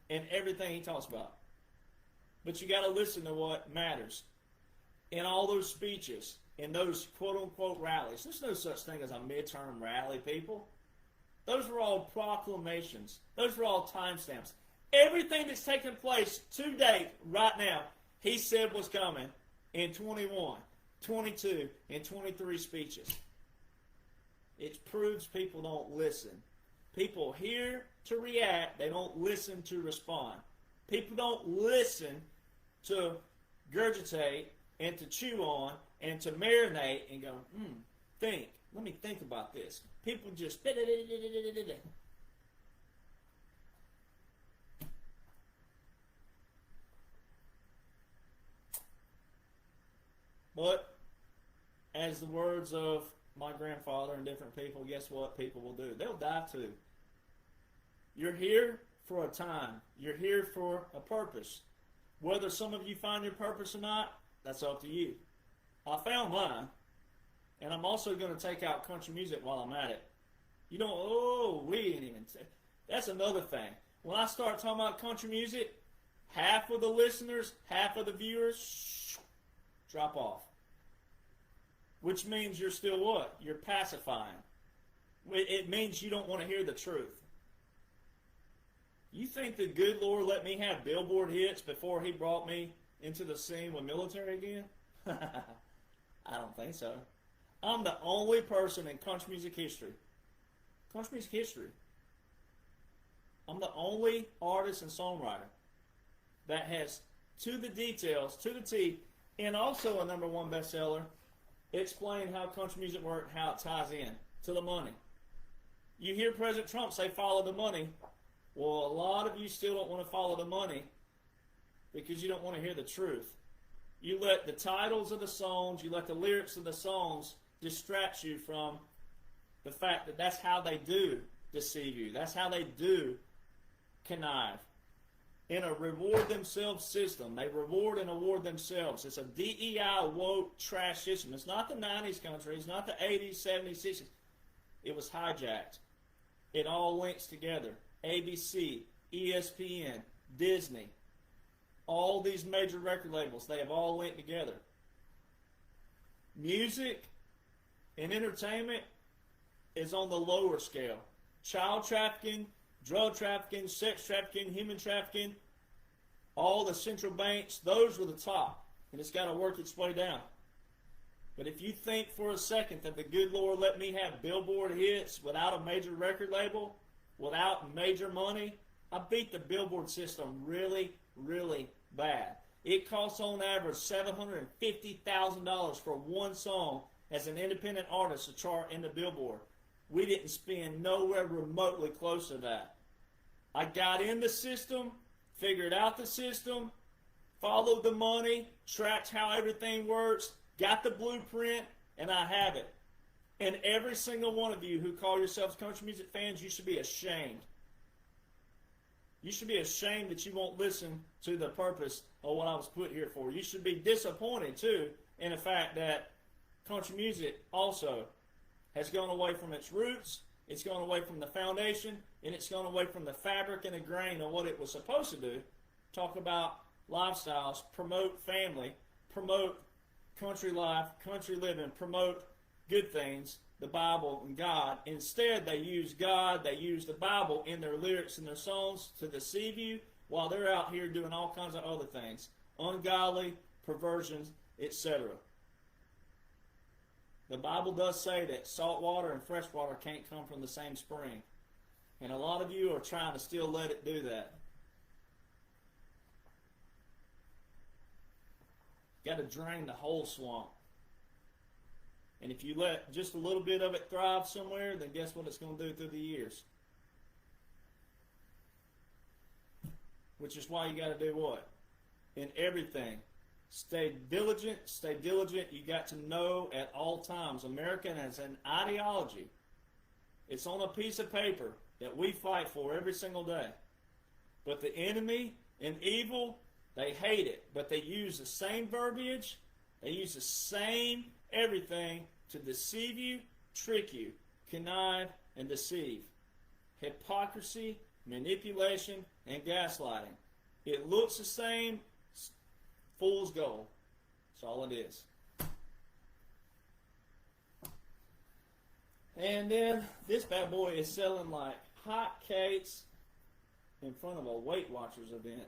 and everything he talks about. But you got to listen to what matters. In all those speeches, in those quote-unquote rallies, there's no such thing as a midterm rally, people. Those were all proclamations. Those were all timestamps. Everything that's taking place to date, right now, he said was coming in 21, 22, and 23 speeches. It proves people don't listen. People hear to react. They don't listen to respond. People don't listen to regurgitate and to chew on and to marinate and go, think. Let me think about this. People just... But, as the words of my grandfather and different people, guess what people will do? They'll die too. You're here for a time. You're here for a purpose. Whether some of you find your purpose or not, that's up to you. I found mine. And I'm also going to take out country music while I'm at it. You don't, we ain't even... That's another thing. When I start talking about country music, half of the listeners, half of the viewers, drop off. Which means you're still what? You're pacifying. It means you don't want to hear the truth. You think the good Lord let me have Billboard hits before he brought me into the scene with military again? I don't think so. I'm the only person in country music history. Country music history. I'm the only artist and songwriter that has, to the details, to the T, and also a #1 bestseller, explain how country music works, how it ties in to the money. You hear President Trump say follow the money. Well, a lot of you still don't want to follow the money because you don't want to hear the truth. You let the titles of the songs, you let the lyrics of the songs distract you from the fact that that's how they do deceive you. That's how they do connive. In a reward themselves system, they reward and award themselves. It's a DEI woke trash system. It's not the 90s country. It's not the 80s, 70s, 60s. It was hijacked. It all links together. ABC, ESPN, Disney, all these major record labels, they have all linked together. Music and entertainment is on the lower scale. Child trafficking, drug trafficking, sex trafficking, human trafficking, all the central banks, those are the top. And it's got to work its way down. But if you think for a second that the good Lord let me have Billboard hits without a major record label, without major money, I beat the Billboard system really, really bad. It costs on average $750,000 for one song as an independent artist to chart in the Billboard. We didn't spend nowhere remotely close to that. I got in the system, figured out the system, followed the money, tracked how everything works, got the blueprint, and I have it. And every single one of you who call yourselves country music fans, you should be ashamed. You should be ashamed that you won't listen to the purpose of what I was put here for. You should be disappointed, too, in the fact that country music also has gone away from its roots, it's gone away from the foundation, and it's gone away from the fabric and the grain of what it was supposed to do. Talk about lifestyles, promote family, promote country life, country living, promote good things, the Bible and God. Instead, they use God, they use the Bible in their lyrics and their songs to deceive you while they're out here doing all kinds of other things. Ungodly, perversions, etc. The Bible does say that salt water and fresh water can't come from the same spring. And a lot of you are trying to still let it do that. Got to drain the whole swamp. And if you let just a little bit of it thrive somewhere, then guess what it's going to do through the years? Which is why you got to do what? In everything. Stay diligent, stay diligent. You got to know at all times. America has an ideology. It's on a piece of paper that we fight for every single day. But the enemy and evil They hate it, but they use the same verbiage. They use the same everything to deceive you, trick you, connive, and deceive. Hypocrisy, manipulation, and gaslighting. It looks the same, fool's gold. That's all it is. And then this bad boy is selling like hotcakes in front of a Weight Watchers event.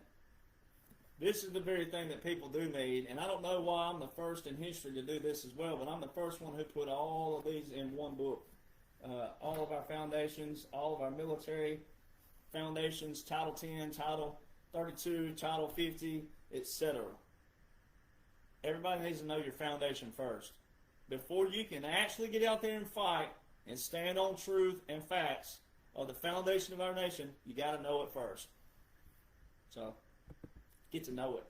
This is the very thing that people do need, and I don't know why I'm the first in history to do this as well, but I'm the first one who put all of these in one book. All of our foundations, all of our military foundations, Title 10, Title 32, Title 50, etc. Everybody needs to know your foundation first. Before you can actually get out there and fight and stand on truth and facts of the foundation of our nation, you got to know it first. So, get to know it.